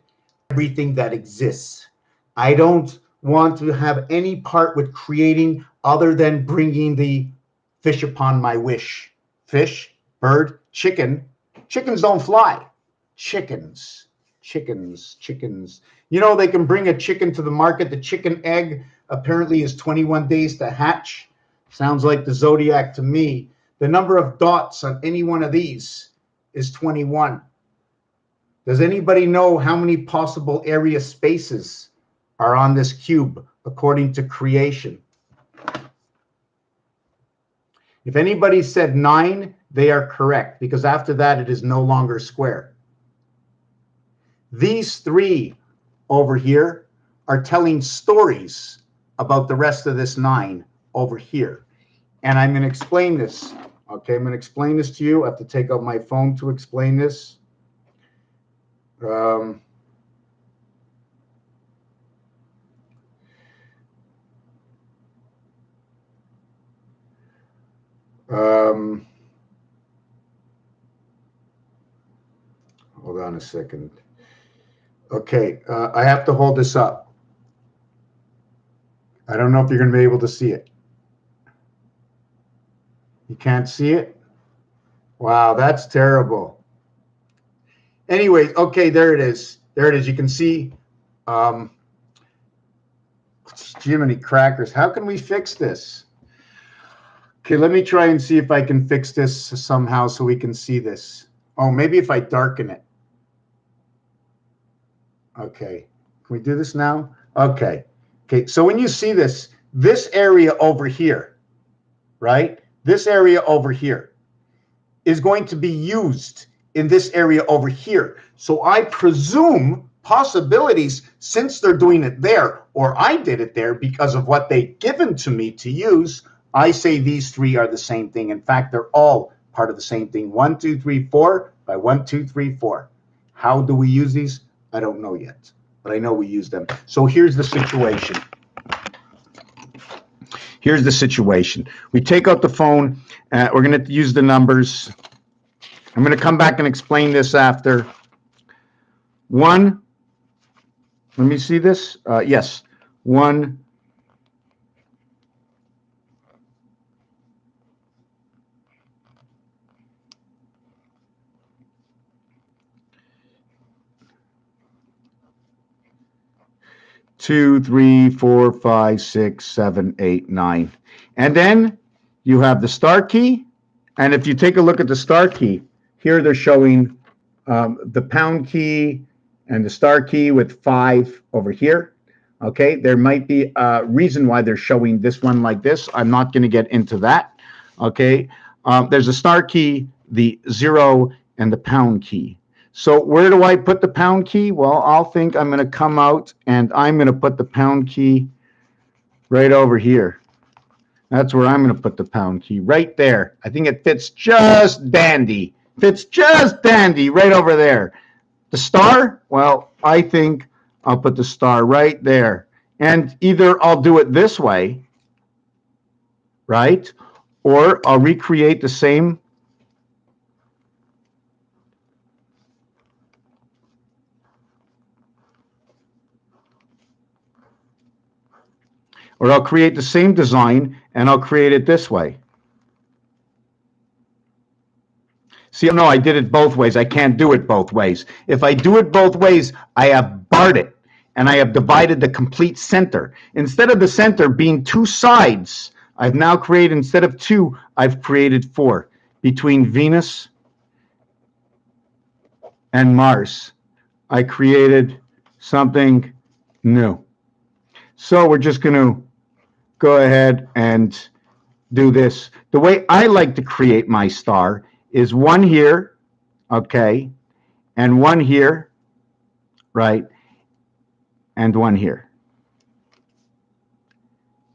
Speaker 1: everything that exists. I don't want to have any part with creating other than bringing the fish upon my wish. Fish, bird, chicken. Chickens don't fly. Chickens. You know, they can bring a chicken to the market. The chicken egg apparently is 21 days to hatch. Sounds like the zodiac to me. The number of dots on any one of these is 21. Does anybody know how many possible area spaces are on this cube according to creation? If anybody said 9, they are correct, because after that it is no longer square. These 3 over here are telling stories about the rest of this 9 over here. And I'm going to explain this. Okay, I'm going to explain this to you. I have to take out my phone to explain this. Hold on a second. Okay, I have to hold this up. I don't know if you're going to be able to see it. You can't see it? Wow, that's terrible. Anyways, okay, there it is. There it is. You can see. Jiminy crackers. How can we fix this? Okay, let me try and see if I can fix this somehow so we can see this. Oh, maybe if I darken it. Okay, can we do this now? Okay. Okay, so when you see this area over here, right? This area over here is going to be used in this area over here. So I presume possibilities, since they're doing it there, or I did it there because of what they've given to me to use, I say these 3 are the same thing. In fact, they're all part of the same thing. 1, 2, 3, 4 by 1, 2, 3, 4. How do we use these? I don't know yet, but I know we use them. So here's the situation. Here's the situation. We take out the phone. We're going to use the numbers. I'm going to come back and explain this after. 1. Let me see this. Yes. 1. 2, 3, 4, 5, 6, 7, 8, 9. And then you have the star key. And if you take a look at the star key, here they're showing the pound key and the star key with 5 over here. Okay, there might be a reason why they're showing this one like this. I'm not going to get into that. Okay, there's a star key, the 0, and the pound key. So where do I put the pound key? Well, I'll think I'm going to come out and I'm going to put the pound key right over here. That's where I'm going to put the pound key, right there. I think it fits just dandy. Fits just dandy right over there. The star, well, I think I'll put the star right there. And either I'll do it this way,
Speaker 2: right? Or I'll recreate the same. Or I'll create the same design and I'll create it this way. See, no, I did it both ways. I can't do it both ways. If I do it both ways, I have barred it and I have divided the complete center. Instead of the center being two sides, I've now created, instead of two, I've created four. Between Venus and Mars, I created something new. So we're just going to go ahead and do this. The way I like to create my star is one here, okay, and one here, right, and one here.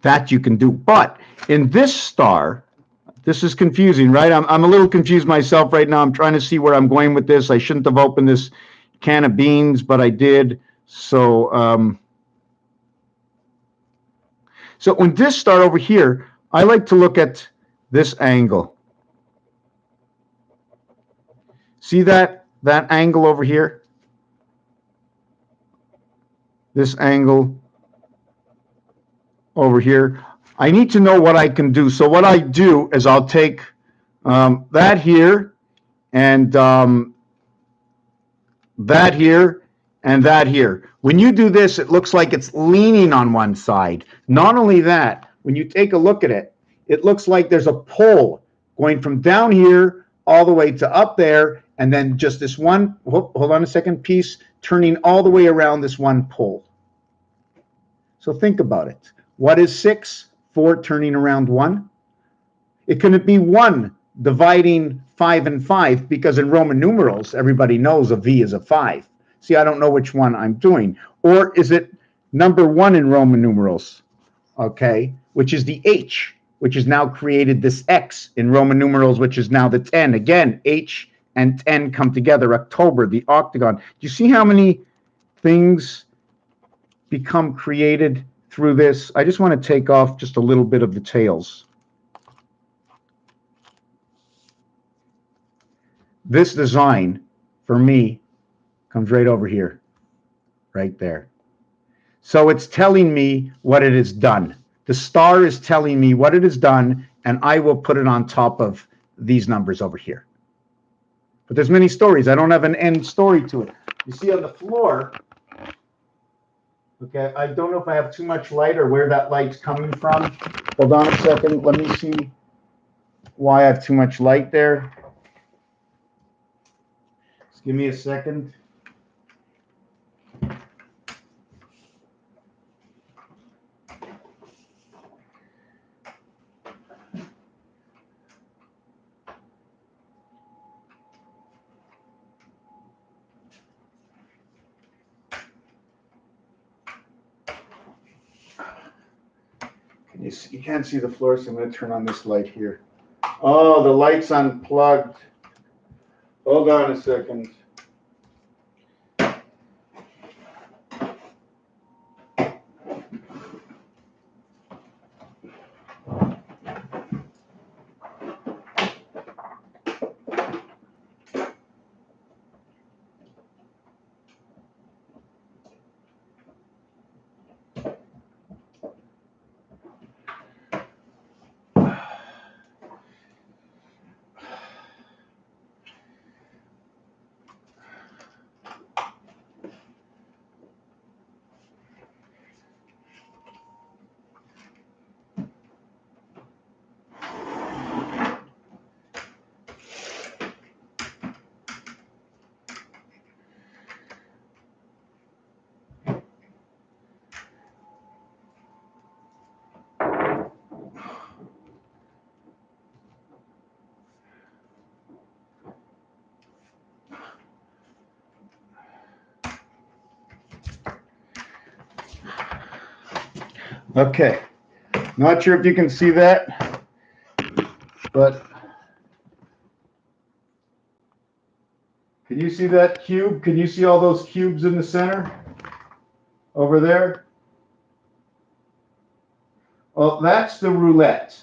Speaker 2: That you can do. But in this star, this is confusing, right? I'm a little confused myself right now. I'm trying to see where I'm going with this. I shouldn't have opened this can of beans, but I did. So, so when this star over here, I like to look at this angle. See that angle over here? This angle over here. I need to know what I can do. So what I do is I'll take that here and that here and that here. When you do this, it looks like it's leaning on one side. Not only that, when you take a look at it, it looks like there's a pole going from down here all the way to up there, and then just this one, hold on a second, piece turning all the way around this one pole. So think about it. What is 6? 4 turning around 1? It couldn't be 1 dividing 5 and 5, because in Roman numerals, everybody knows a V is a 5. See, I don't know which one I'm doing. Or is it number 1 in Roman numerals, okay, which is the H, which has now created this X in Roman numerals, which is now the 10. Again, H and 10 come together, October, the octagon. Do you see how many things become created through this? I just want to take off just a little bit of the tails. This design, for me, comes right over here, right there. So it's telling me what it has done. The star is telling me what it has done, and I will put it on top of these numbers over here. But there's many stories. I don't have an end story to it. You see on the floor, okay, I don't know if I have too much light or where that light's coming from. Hold on a second. Let me see why I have too much light there. Just give me a second. You can't see the floor, so I'm going to turn on this light here. Oh, the light's unplugged. Hold on a second. Okay, not sure if you can see that, but can you see that cube? Can you see all those cubes in the center over there? Well, that's the roulette.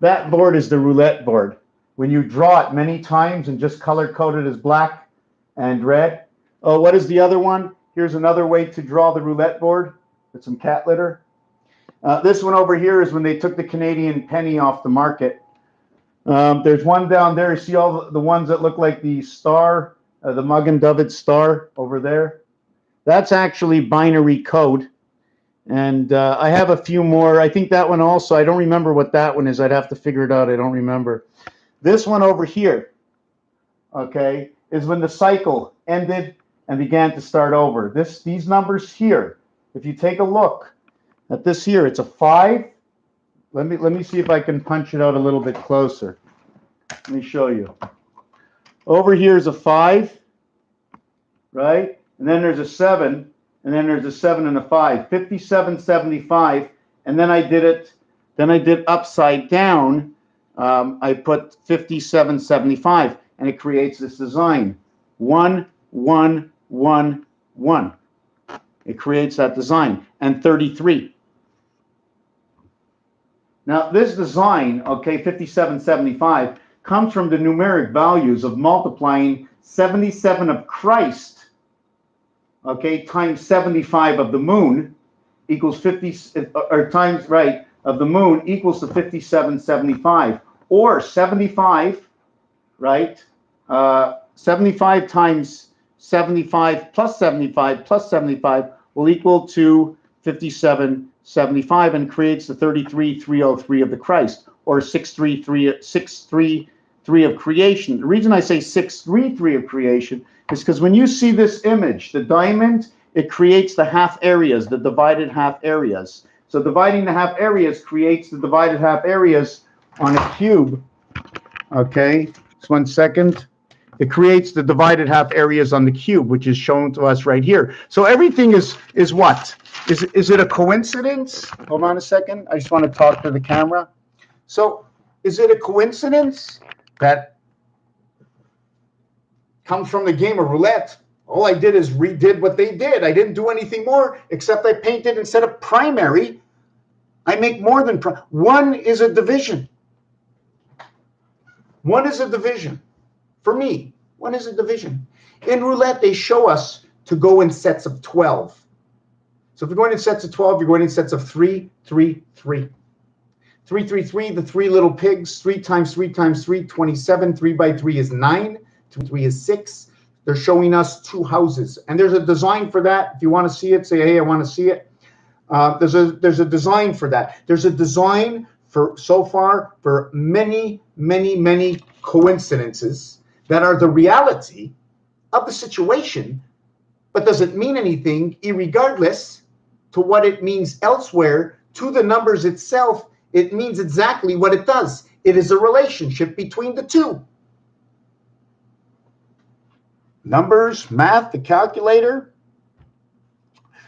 Speaker 2: that board is the roulette board. When you draw it many times and just color code it as black and red. Oh, what is the other one? Here's another way to draw the roulette board with some cat litter. This one over here is when they took the Canadian penny off the market. There's one down there. You see all the ones that look like the star, the Mug and David star over there? That's actually binary code. And I have a few more. I think that one also, I don't remember what that one is. I'd have to figure it out. I don't remember. This one over here, okay, is when the cycle ended and began to start over. These numbers here, if you take a look at this here, it's a 5. Let me see if I can punch it out a little bit closer. Let me show you. Over here is a 5, right? And then there's a 7, and then there's a 7 and a 5. 5775, and then I did upside down. I put 5775, and it creates this design. 1, 1, 1, 1. It creates that design, and 33. Now, this design, okay, 5775, comes from the numeric values of multiplying 77 of Christ, okay, times 75 of the moon equals 50, or times, right, of the moon equals to 5775, or 75, right, 75 times 75 plus 75 plus 75 will equal to 5775 and creates the 33303 of the Christ, or 633 of creation. The reason I say 633 of creation is because when you see this image, the diamond, it creates the half areas, the divided half areas. So dividing the half areas creates the divided half areas on a cube. Okay, just 1 second. It creates the divided half areas on the cube, which is shown to us right here. So everything is what? Is it a coincidence? Hold on a second. I just want to talk to the camera. So is it a coincidence that comes from the game of roulette? All I did is redid what they did. I didn't do anything more except I painted instead of primary. I make more than one is a division. One is a division. For me, one is a division. In roulette, they show us to go in sets of 12. So if you're going in sets of 12, you're going in sets of 3, 3, 3. 3, 3, 3, the 3 little pigs, 3 times 3 times 3, 27. 3 by 3 is 9. 2 by 3 is 6. They're showing us 2 houses. And there's a design for that. If you want to see it, say, hey, I want to see it. There's a design for that. There's a design for, so far, for many, many, many coincidences that are the reality of the situation, but doesn't mean anything, irregardless to what it means elsewhere. To the numbers itself, it means exactly what it does. It is a relationship between the two. Numbers, math, the calculator.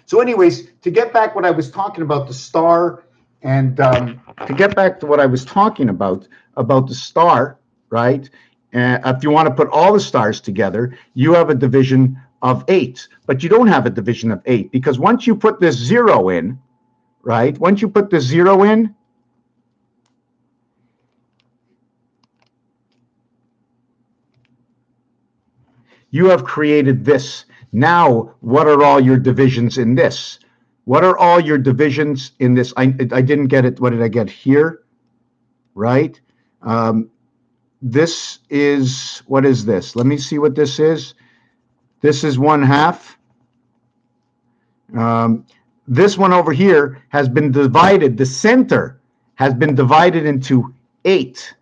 Speaker 2: So anyways, to get back what I was talking about, the star, and to get back to what I was talking about the star, right? If you want to put all the stars together, you have a division of 8, but you don't have a division of 8 because once you put this 0 in, right? Once you put the 0 in, you have created this. Now, what are all your divisions in this? What are all your divisions in this? I didn't get it. What did I get here? Right? This is, what is this? Let me see what this is. This is 1/2. This one over here has been divided. The center has been divided into 8.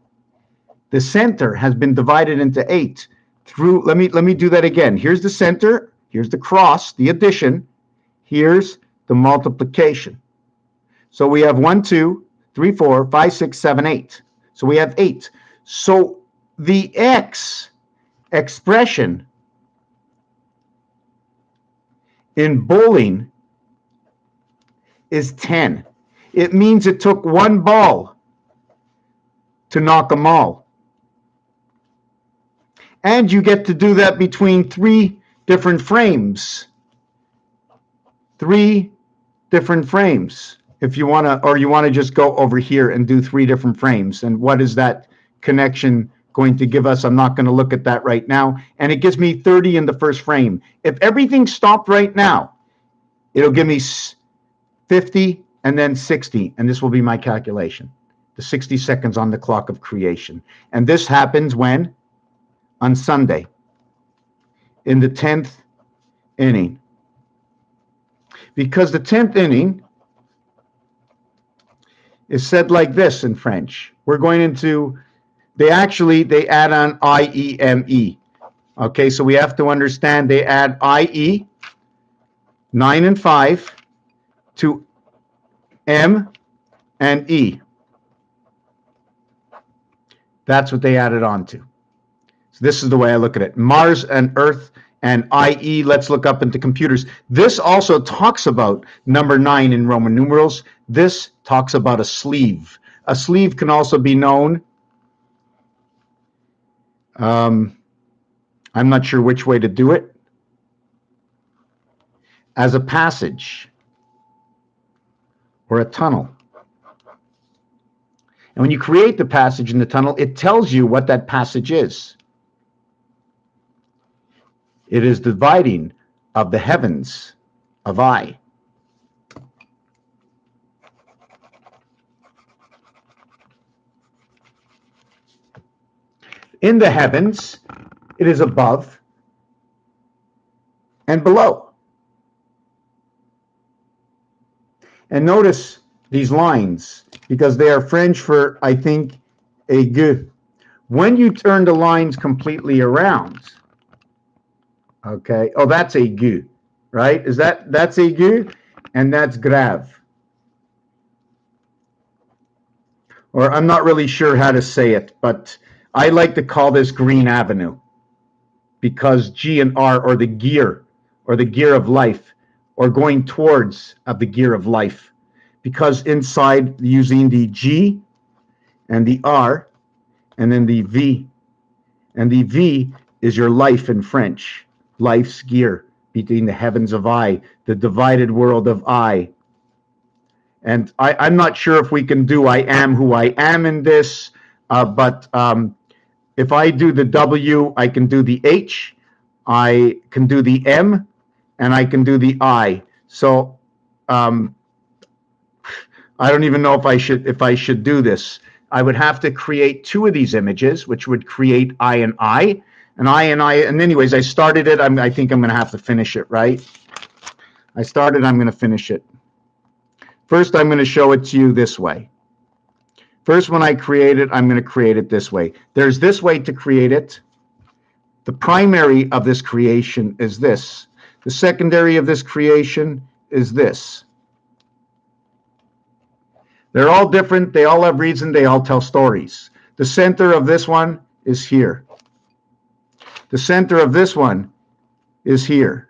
Speaker 2: The center has been divided into 8. Through, let me do that again. Here's the center. Here's the cross, the addition. Here's the multiplication. So we have 1, 2, 3, 4, 5, 6, 7, 8. So we have 8. So the X expression in bowling is 10. It means it took 1 ball to knock them all. And you get to do that between 3 different frames. 3 different frames. if you want to, or you want to just go over here and do 3 different frames. And what is that connection going to give us? I'm not going to look at that right now. And it gives me 30 in the first frame. If everything stopped right now, it'll give me 50 and then 60. And this will be my calculation. The 60 seconds on the clock of creation. And this happens when? On Sunday, in the 10th inning. Because the 10th inning is said like this in French. We're going into, they add on IEME. Okay, so we have to understand they add IE, 9 and 5, to M and E. That's what they added on to. So this is the way I look at it. Mars and Earth and IE, let's look up into computers. This also talks about number 9 in Roman numerals. This talks about a sleeve. A sleeve can also be known, I'm not sure which way to do it, as a passage or a tunnel. And when you create the passage in the tunnel, it tells you what that passage is. It is dividing of the heavens of I. In the heavens, it is above and below. And notice these lines, because they are French for, I think, aigu. When you turn the lines completely around, okay, oh, that's aigu, right? That's aigu, and that's grave. Or I'm not really sure how to say it, but I like to call this Green Avenue, because G and R, or the gear of life, or going towards of the gear of life, because inside using the G and the R and then the V, and the V is your life in French, life's gear between the heavens of I, the divided world of I. And I'm not sure if we can do I am who I am in this, but if I do the W, I can do the H, I can do the M, and I can do the I. So I don't even know if I should do this. I would have to create 2 of these images, which would create I and I. And I and I, and anyways, I started it. I think I'm going to have to finish it, right? I started, I'm going to finish it. First, I'm going to show it to you this way. First, when I create it, I'm going to create it this way. There's this way to create it. The primary of this creation is this. The secondary of this creation is this. They're all different. They all have reason. They all tell stories. The center of this one is here. The center of this one is here.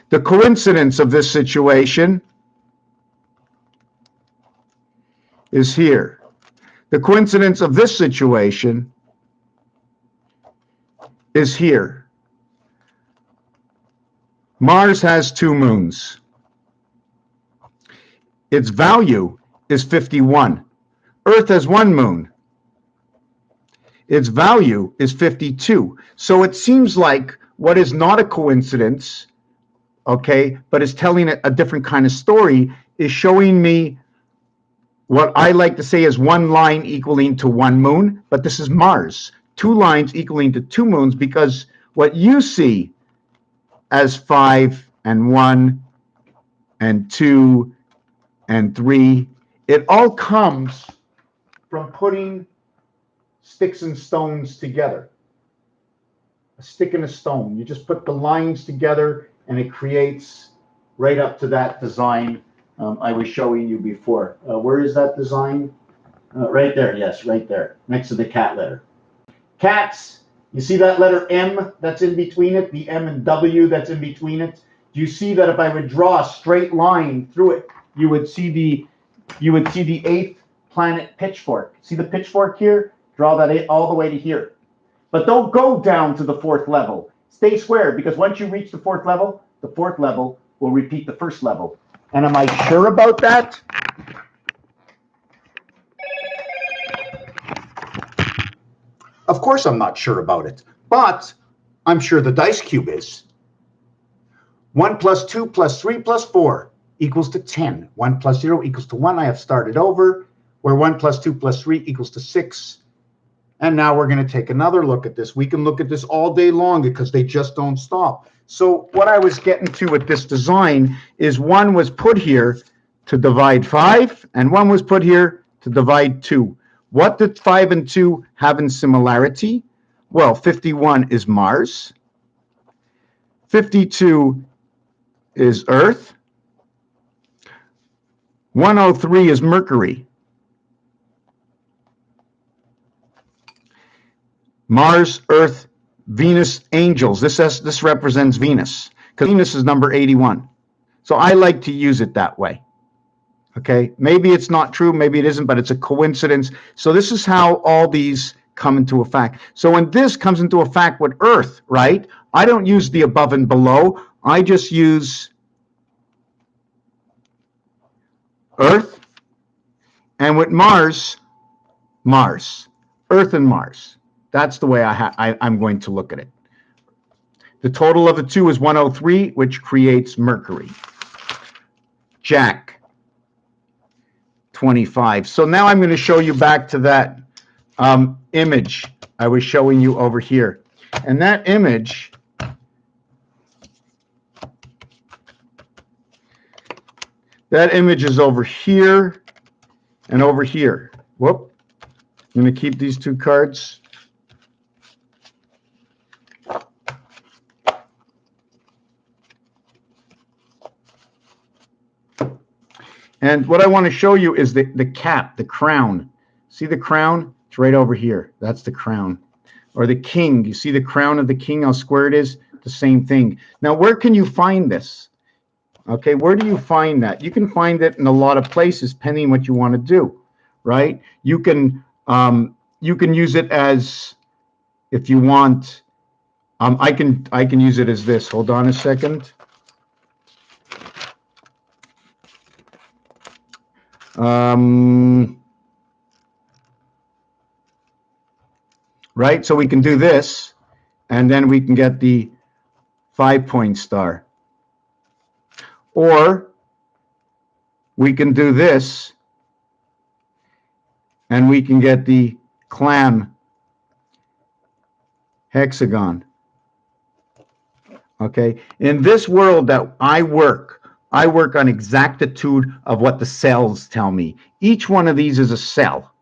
Speaker 2: The coincidence of this situation is here. The coincidence of this situation is here. Mars has 2 moons. Its value is 51. Earth has 1 moon. Its value is 52. So it seems like what is not a coincidence, okay, but is telling a different kind of story, is showing me what I like to say is 1 line equaling to 1 moon, but this is Mars. 2 lines equaling to 2 moons, because what you see as 5 and 1 and 2 and 3, it all comes from putting sticks and stones together. A stick and a stone. You just put the lines together and it creates right up to that design I was showing you before. Where is that design? Right there, yes, right there, next to the cat letter. Cats, you see that letter M that's in between it, the M and W that's in between it? Do you see that if I would draw a straight line through it, you would see the 8th planet pitchfork? See the pitchfork here? Draw that all the way to here. But don't go down to the 4th level. Stay square, because once you reach the 4th level will repeat the first level. And am I sure about that?
Speaker 1: Of course I'm not sure about it, but I'm sure the dice cube is. 1 plus 2 plus 3 plus 4 equals to 10. 1 plus 0 equals to 1. I have started over, where 1 plus 2 plus 3 equals to 6. And now we're going to take another look at this. We can look at this all day long because they just don't stop. So what I was getting to with this design is 1 was put here to divide 5, and 1 was put here to divide 2. What did 5 and 2 have in similarity? Well, 51 is Mars. 52 is Earth. 103 is Mercury. Mars, Earth, Venus, angels. This represents Venus, because Venus is number 81. So I like to use it that way. Okay, maybe it's not true, maybe it isn't, but it's a coincidence. So this is how all these come into effect. So when this comes into effect with Earth, right, I don't use the above and below. I just use Earth, and with Mars, Mars, Earth and Mars. That's the way I'm going to look at it. The total of the two is 103, which creates Mercury. Jack, 25. So now I'm going to show you back to that image I was showing you over here. And that image is over here and over here. Whoop. I'm going to keep these two cards. And what I want to show you is the cap, the crown. See the crown? It's right over here. That's the crown. Or the king. You see the crown of the king, how square it is? The same thing. Now, where can you find this? Okay, where do you find that? You can find it in a lot of places, depending on what you want to do, right? You can use it as, if you want, I can use it as this. Hold on a second. Right, so we can do this, and then we can get the 5-point star. Or we can do this, and we can get the clam hexagon. Okay, in this world that I work on exactitude of what the cells tell me. Each one of these is a cell.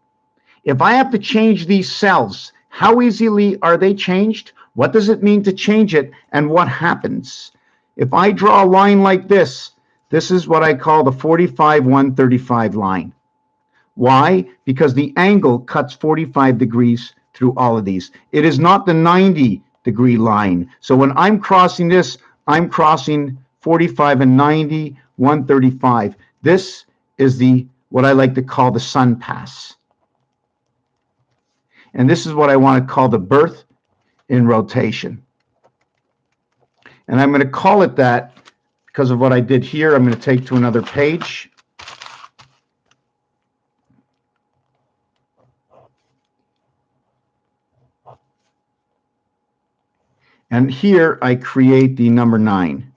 Speaker 1: If I have to change these cells, how easily are they changed? What does it mean to change it? And what happens? If I draw a line like this, this is what I call the 45-135 line. Why? Because the angle cuts 45 degrees through all of these. It is not the 90-degree line. So when I'm crossing this, I'm crossing 45 and 90, 135. This is what I like to call the sun pass. And this is what I want to call the birth in rotation. And I'm going to call it that because of what I did here. I'm going to take to another page. And here I create the number 9.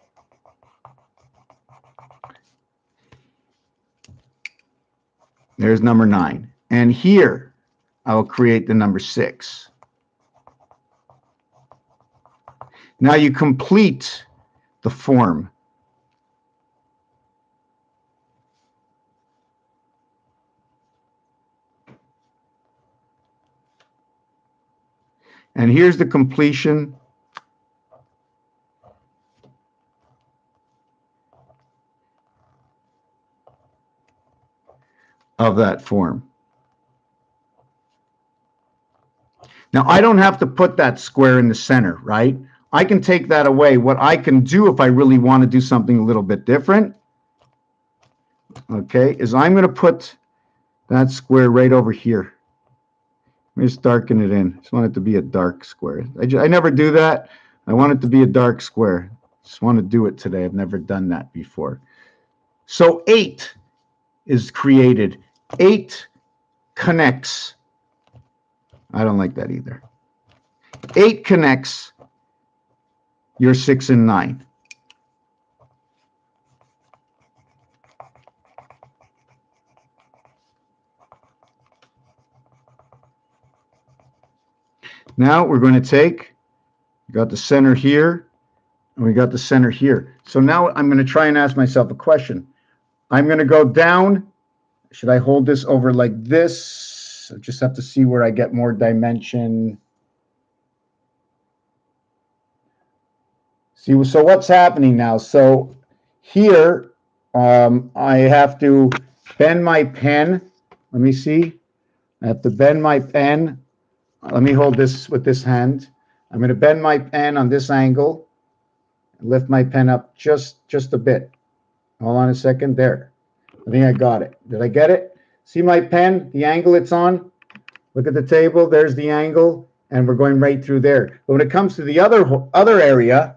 Speaker 1: There's number 9. And here I will create the number 6. Now you complete the form. And here's the completion of that form. Now, I don't have to put that square in the center, right? I can take that away. What I can do if I really want to do something a little bit different, okay, is I'm going to put that square right over here. Let me just darken it in. I just want it to be a dark square. I never do that. I want it to be a dark square.
Speaker 2: Just want to do it today. I've never done that before. So 8 is created. 8 connects. I don't like that either. 8 connects your 6 and 9. Now we're going to take, we got the center here, and we got the center here. So now I'm going to try and ask myself a question. I'm going to go down. Should I hold this over like this? I just have to see where I get more dimension. See, so what's happening now? So here, I have to bend my pen. Let me see. I have to bend my pen. Let me hold this with this hand. I'm going to bend my pen on this angle and lift my pen up just a bit. Hold on a second. There. I think I got it. Did I get it? See my pen, the angle it's on? Look at the table. There's the angle, and we're going right through there. But when it comes to the other area,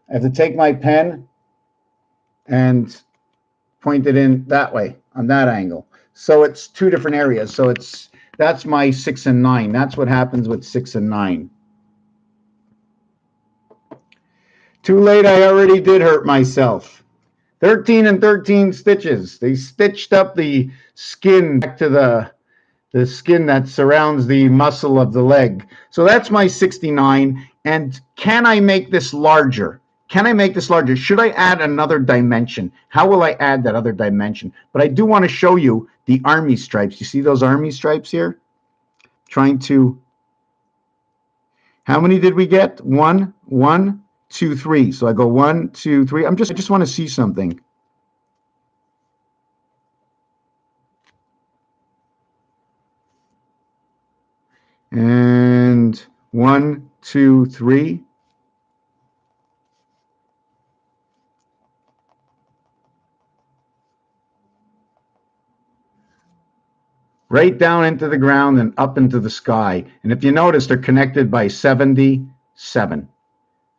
Speaker 2: I have to take my pen and point it in that way, on that angle. So it's 2 different areas. So that's my 6 and 9. That's what happens with 6 and 9. Too late, I already did hurt myself. 13 and 13 stitches. They stitched up the skin back to the skin that surrounds the muscle of the leg. So that's my 69. And can I make this larger? Can I make this larger? Should I add another dimension? How will I add that other dimension? But I do want to show you the army stripes. You see those army stripes here? Trying to, how many did we get? 1, 1, 2, 3. So I go 1, 2, 3. I just want to see something. And 1, 2, 3. Right down into the ground and up into the sky. And if you notice, they're connected by 77.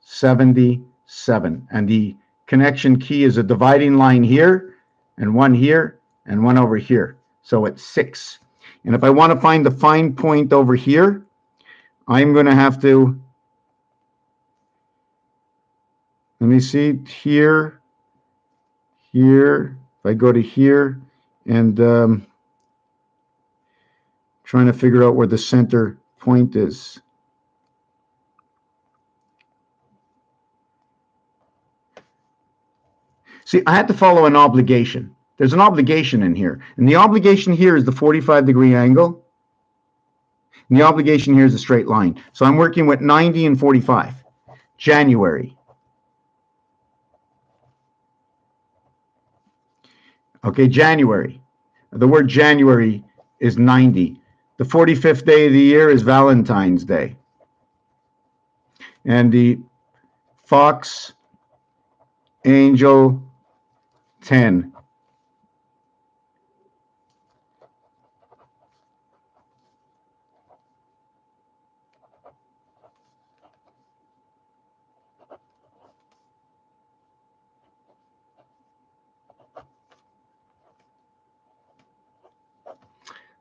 Speaker 2: 77. And the connection key is a dividing line here, and 1 here, and 1 over here. So it's 6. And if I want to find the fine point over here, I'm going to have to, let me see, here, here, if I go to here, and trying to figure out where the center point is. See, I had to follow an obligation. There's an obligation in here. And the obligation here is the 45-degree angle. And the obligation here is a straight line. So I'm working with 90 and 45. January. Okay, January. The word January is 90. The 45th day of the year is Valentine's Day. And the Fox Angel 10.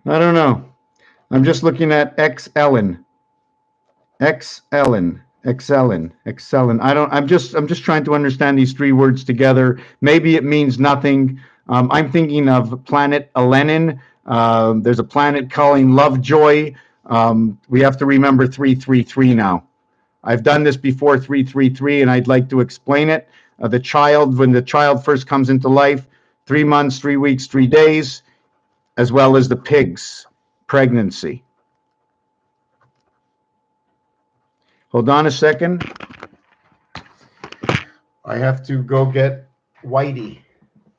Speaker 2: I don't know. I'm just looking at XLN. XLN. XLN. XLN. I'm just trying to understand these 3 words together. Maybe it means nothing. I'm thinking of planet Elenin. There's a planet calling Lovejoy. We have to remember 333 now. I've done this before, 333, and I'd like to explain it. The child, when the child first comes into life, 3 months, 3 weeks, 3 days, as well as the pig's pregnancy. Hold on a second. I have to go get Whitey.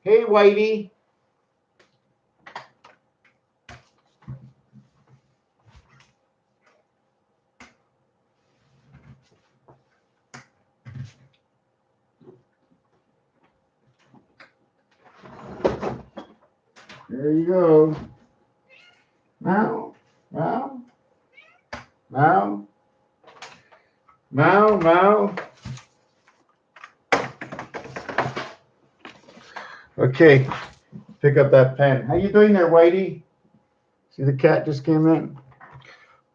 Speaker 2: Hey, Whitey. There you go. Meow, meow, meow, meow, meow.
Speaker 1: Okay, pick up that pen. How you doing there, Whitey? See the cat just came in.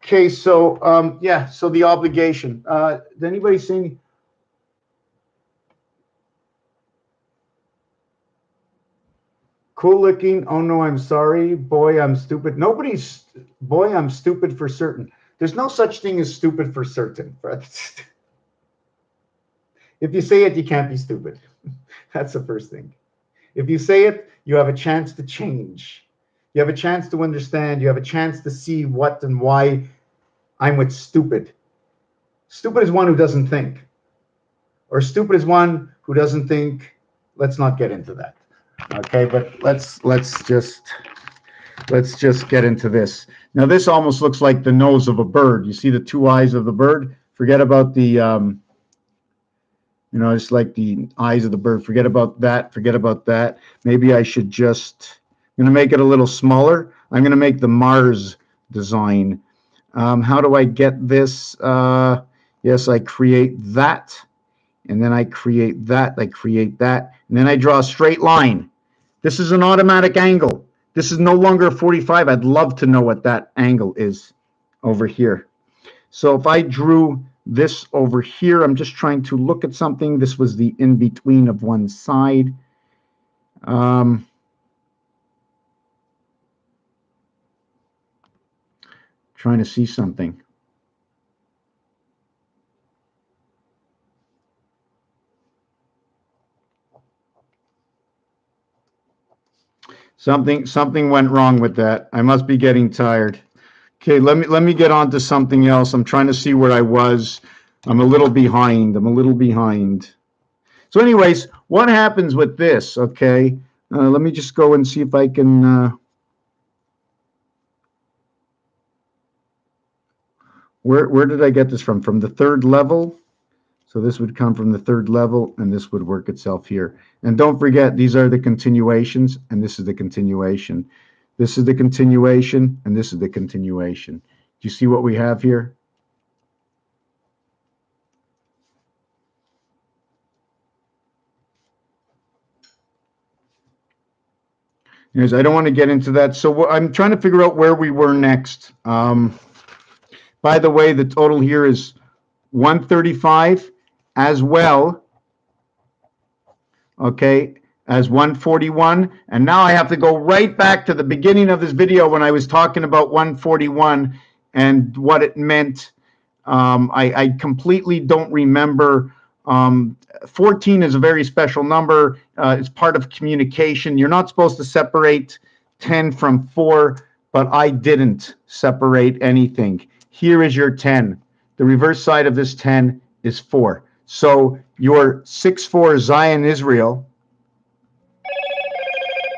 Speaker 1: Okay, so yeah, so the obligation. Did anybody see? Cool looking. Oh no, I'm sorry. Boy, I'm stupid. Nobody's. Boy, I'm stupid for certain. There's no such thing as stupid for certain. If you say it, you can't be stupid. That's the first thing. If you say it, you have a chance to change. You have a chance to understand. You have a chance to see what and why I'm with stupid. Stupid is one who doesn't think. Or stupid is one who doesn't think. Let's not get into that. Okay, but let's just get into this. Now this almost looks like the nose of a bird. You see the two eyes of the bird? Forget about the it's like the eyes of the bird. Forget about that. Forget about that. Maybe I should just, I'm going to make it a little smaller. I'm going to make the Mars design. How do I get this? Yes, I create that. And then I create that. I create that. And then I draw a straight line. This is an automatic angle. This is no longer a 45. I'd love to know what that angle is over here. So if I drew this over here, I'm just trying to look at something. This was the in-between of one side. Trying to see something. Something went wrong with that. I must be getting tired. Okay, let me get on to something else. I'm trying to see where I was. I'm a little behind. So anyways, what happens with this, okay? Let me just go and see if I can... Where did I get this from? From the third level? So this would come from the third level, and this would work itself here. And don't forget, these are the continuations, and this is the continuation. This is the continuation, and this is the continuation. Do you see what we have here? Yes, I don't want to get into that. So I'm trying to figure out where we were next. By the way, the total here is 135 as well, okay, as 141. And now I have to go right back to the beginning of this video when I was talking about 141 and what it meant. I completely don't remember. 14 is a very special number. It's part of communication. You're not supposed to separate 10 from 4, but I didn't separate anything. Here is your 10. The reverse side of this 10 is 4. So your 6-4 Zion Israel,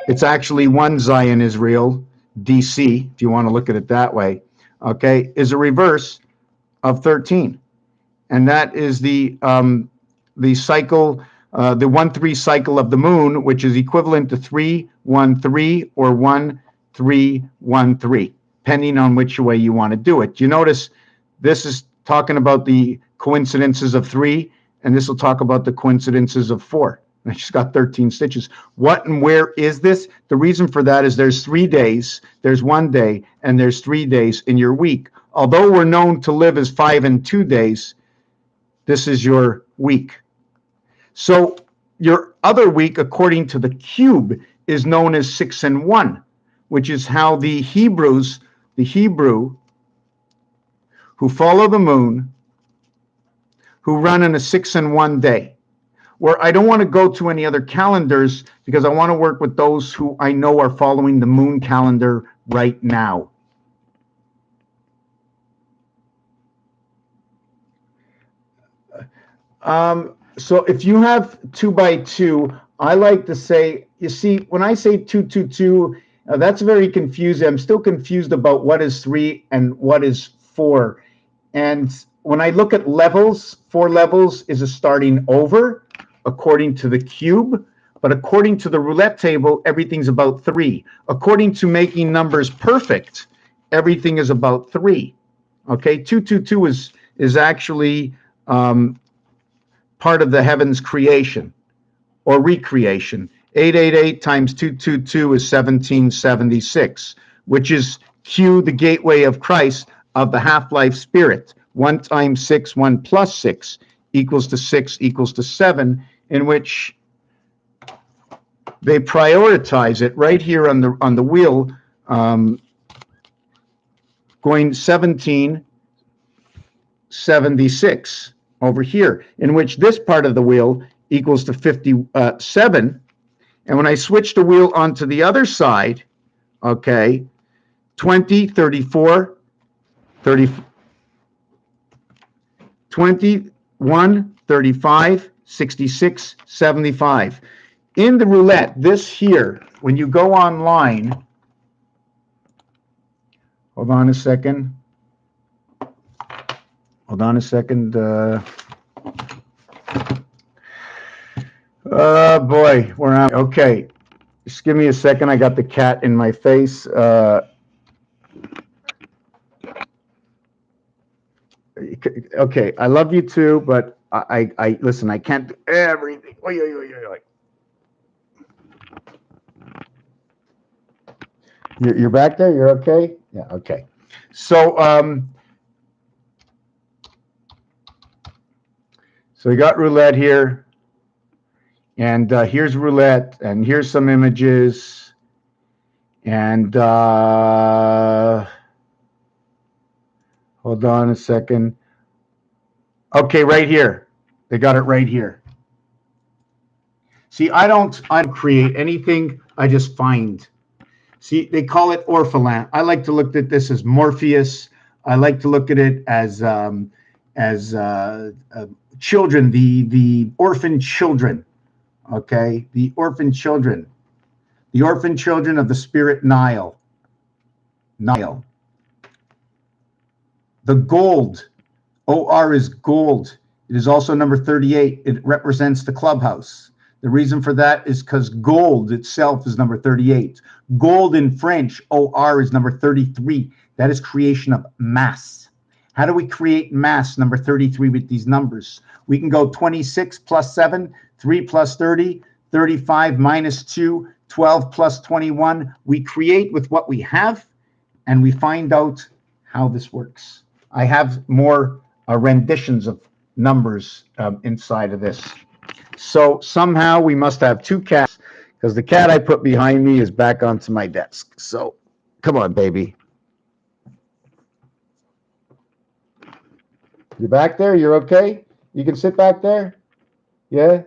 Speaker 1: it's actually 1 Zion Israel, DC, if you want to look at it that way, okay, is a reverse of 13. And that is the cycle, the 1-3 cycle of the moon, which is equivalent to 3-1-3 or 1-3-1-3, depending on which way you want to do it. You notice this is talking about the coincidences of 3, and this will talk about the coincidences of 4. I just got 13 stitches. What and where is this? The reason for that is there's 3 days, there's 1 day, and there's 3 days in your week. Although we're known to live as 5 and 2 days, this is your week. So your other week, according to the cube, is known as 6 and 1, which is how the Hebrew who follow the moon, who run in a 6 and 1 day. Where I don't want to go to any other calendars because I want to work with those who I know are following the moon calendar right now. So if you have 2 by 2, I like to say, you see, when I say 2-2-2, that's very confusing. I'm still confused about what is 3 and what is 4. And when I look at levels, 4 levels is a starting over, according to the cube. But according to the roulette table, everything's about 3. According to making numbers perfect, everything is about 3. Okay, 2-2-2 is actually part of the heavens creation or recreation.
Speaker 2: 888 times 222 is 1776, which is Q, the gateway of Christ of the half-life spirit. 1 times 6, 1 plus 6 equals to 6 equals to 7, in which they prioritize it right here on the wheel, going 1776 over here, in which this part of the wheel equals to 57. And when I switch the wheel onto the other side, okay, 20, 34, 30, 21, 35, 66, 75. In the roulette, this here, when you go online, hold on a second. Hold on a second. Oh boy, we're out. Okay, just give me a second. I got the cat in my face. Okay, I love you too, but I listen. I can't do everything. Oy, oy, oy, oy, oy. You're back there. You're okay. Yeah. Okay. So so we got roulette here, and here's roulette, and here's some images, and hold on a second. Okay, right here. They got it right here. See, I don't create anything. I just find. See, they call it Orphaland. I like to look at this as Morpheus. I like to look at it as children, the orphan children. Okay, the orphan children of the spirit Nile. The gold, OR is gold. It is also number 38. It represents the clubhouse. The reason for that is because gold itself is number 38. Gold in French, OR, is number 33. That is creation of mass. How do we create mass, number 33, with these numbers? We can go 26 plus 7, 3 plus 30, 35 minus 2, 12 plus 21. We create with what we have, and we find out how this works. I have more renditions of numbers inside of this. So somehow we must have two cats, because the cat I put behind me is back onto my desk. So come on, baby. You're back there? You're okay? You can sit back there? Yeah?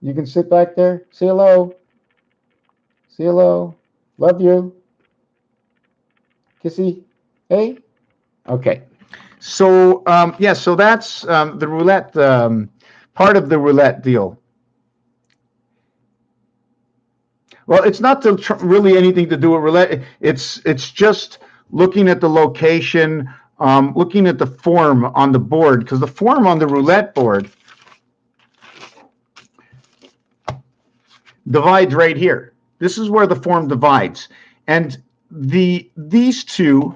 Speaker 2: You can sit back there? Say hello. Say hello. Love you. Kissy. Hey? Okay. So, yeah, so that's the roulette, part of the roulette deal. Well, it's not really anything to do with roulette. It's just looking at the location, looking at the form on the board, because the form on the roulette board divides right here. This is where the form divides. And these two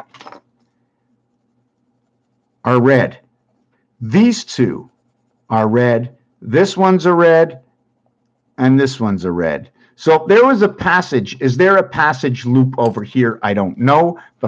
Speaker 2: are red. These two are red. This one's a red, and this one's a red. So there was a passage. Is there a passage loop over here? I don't know, but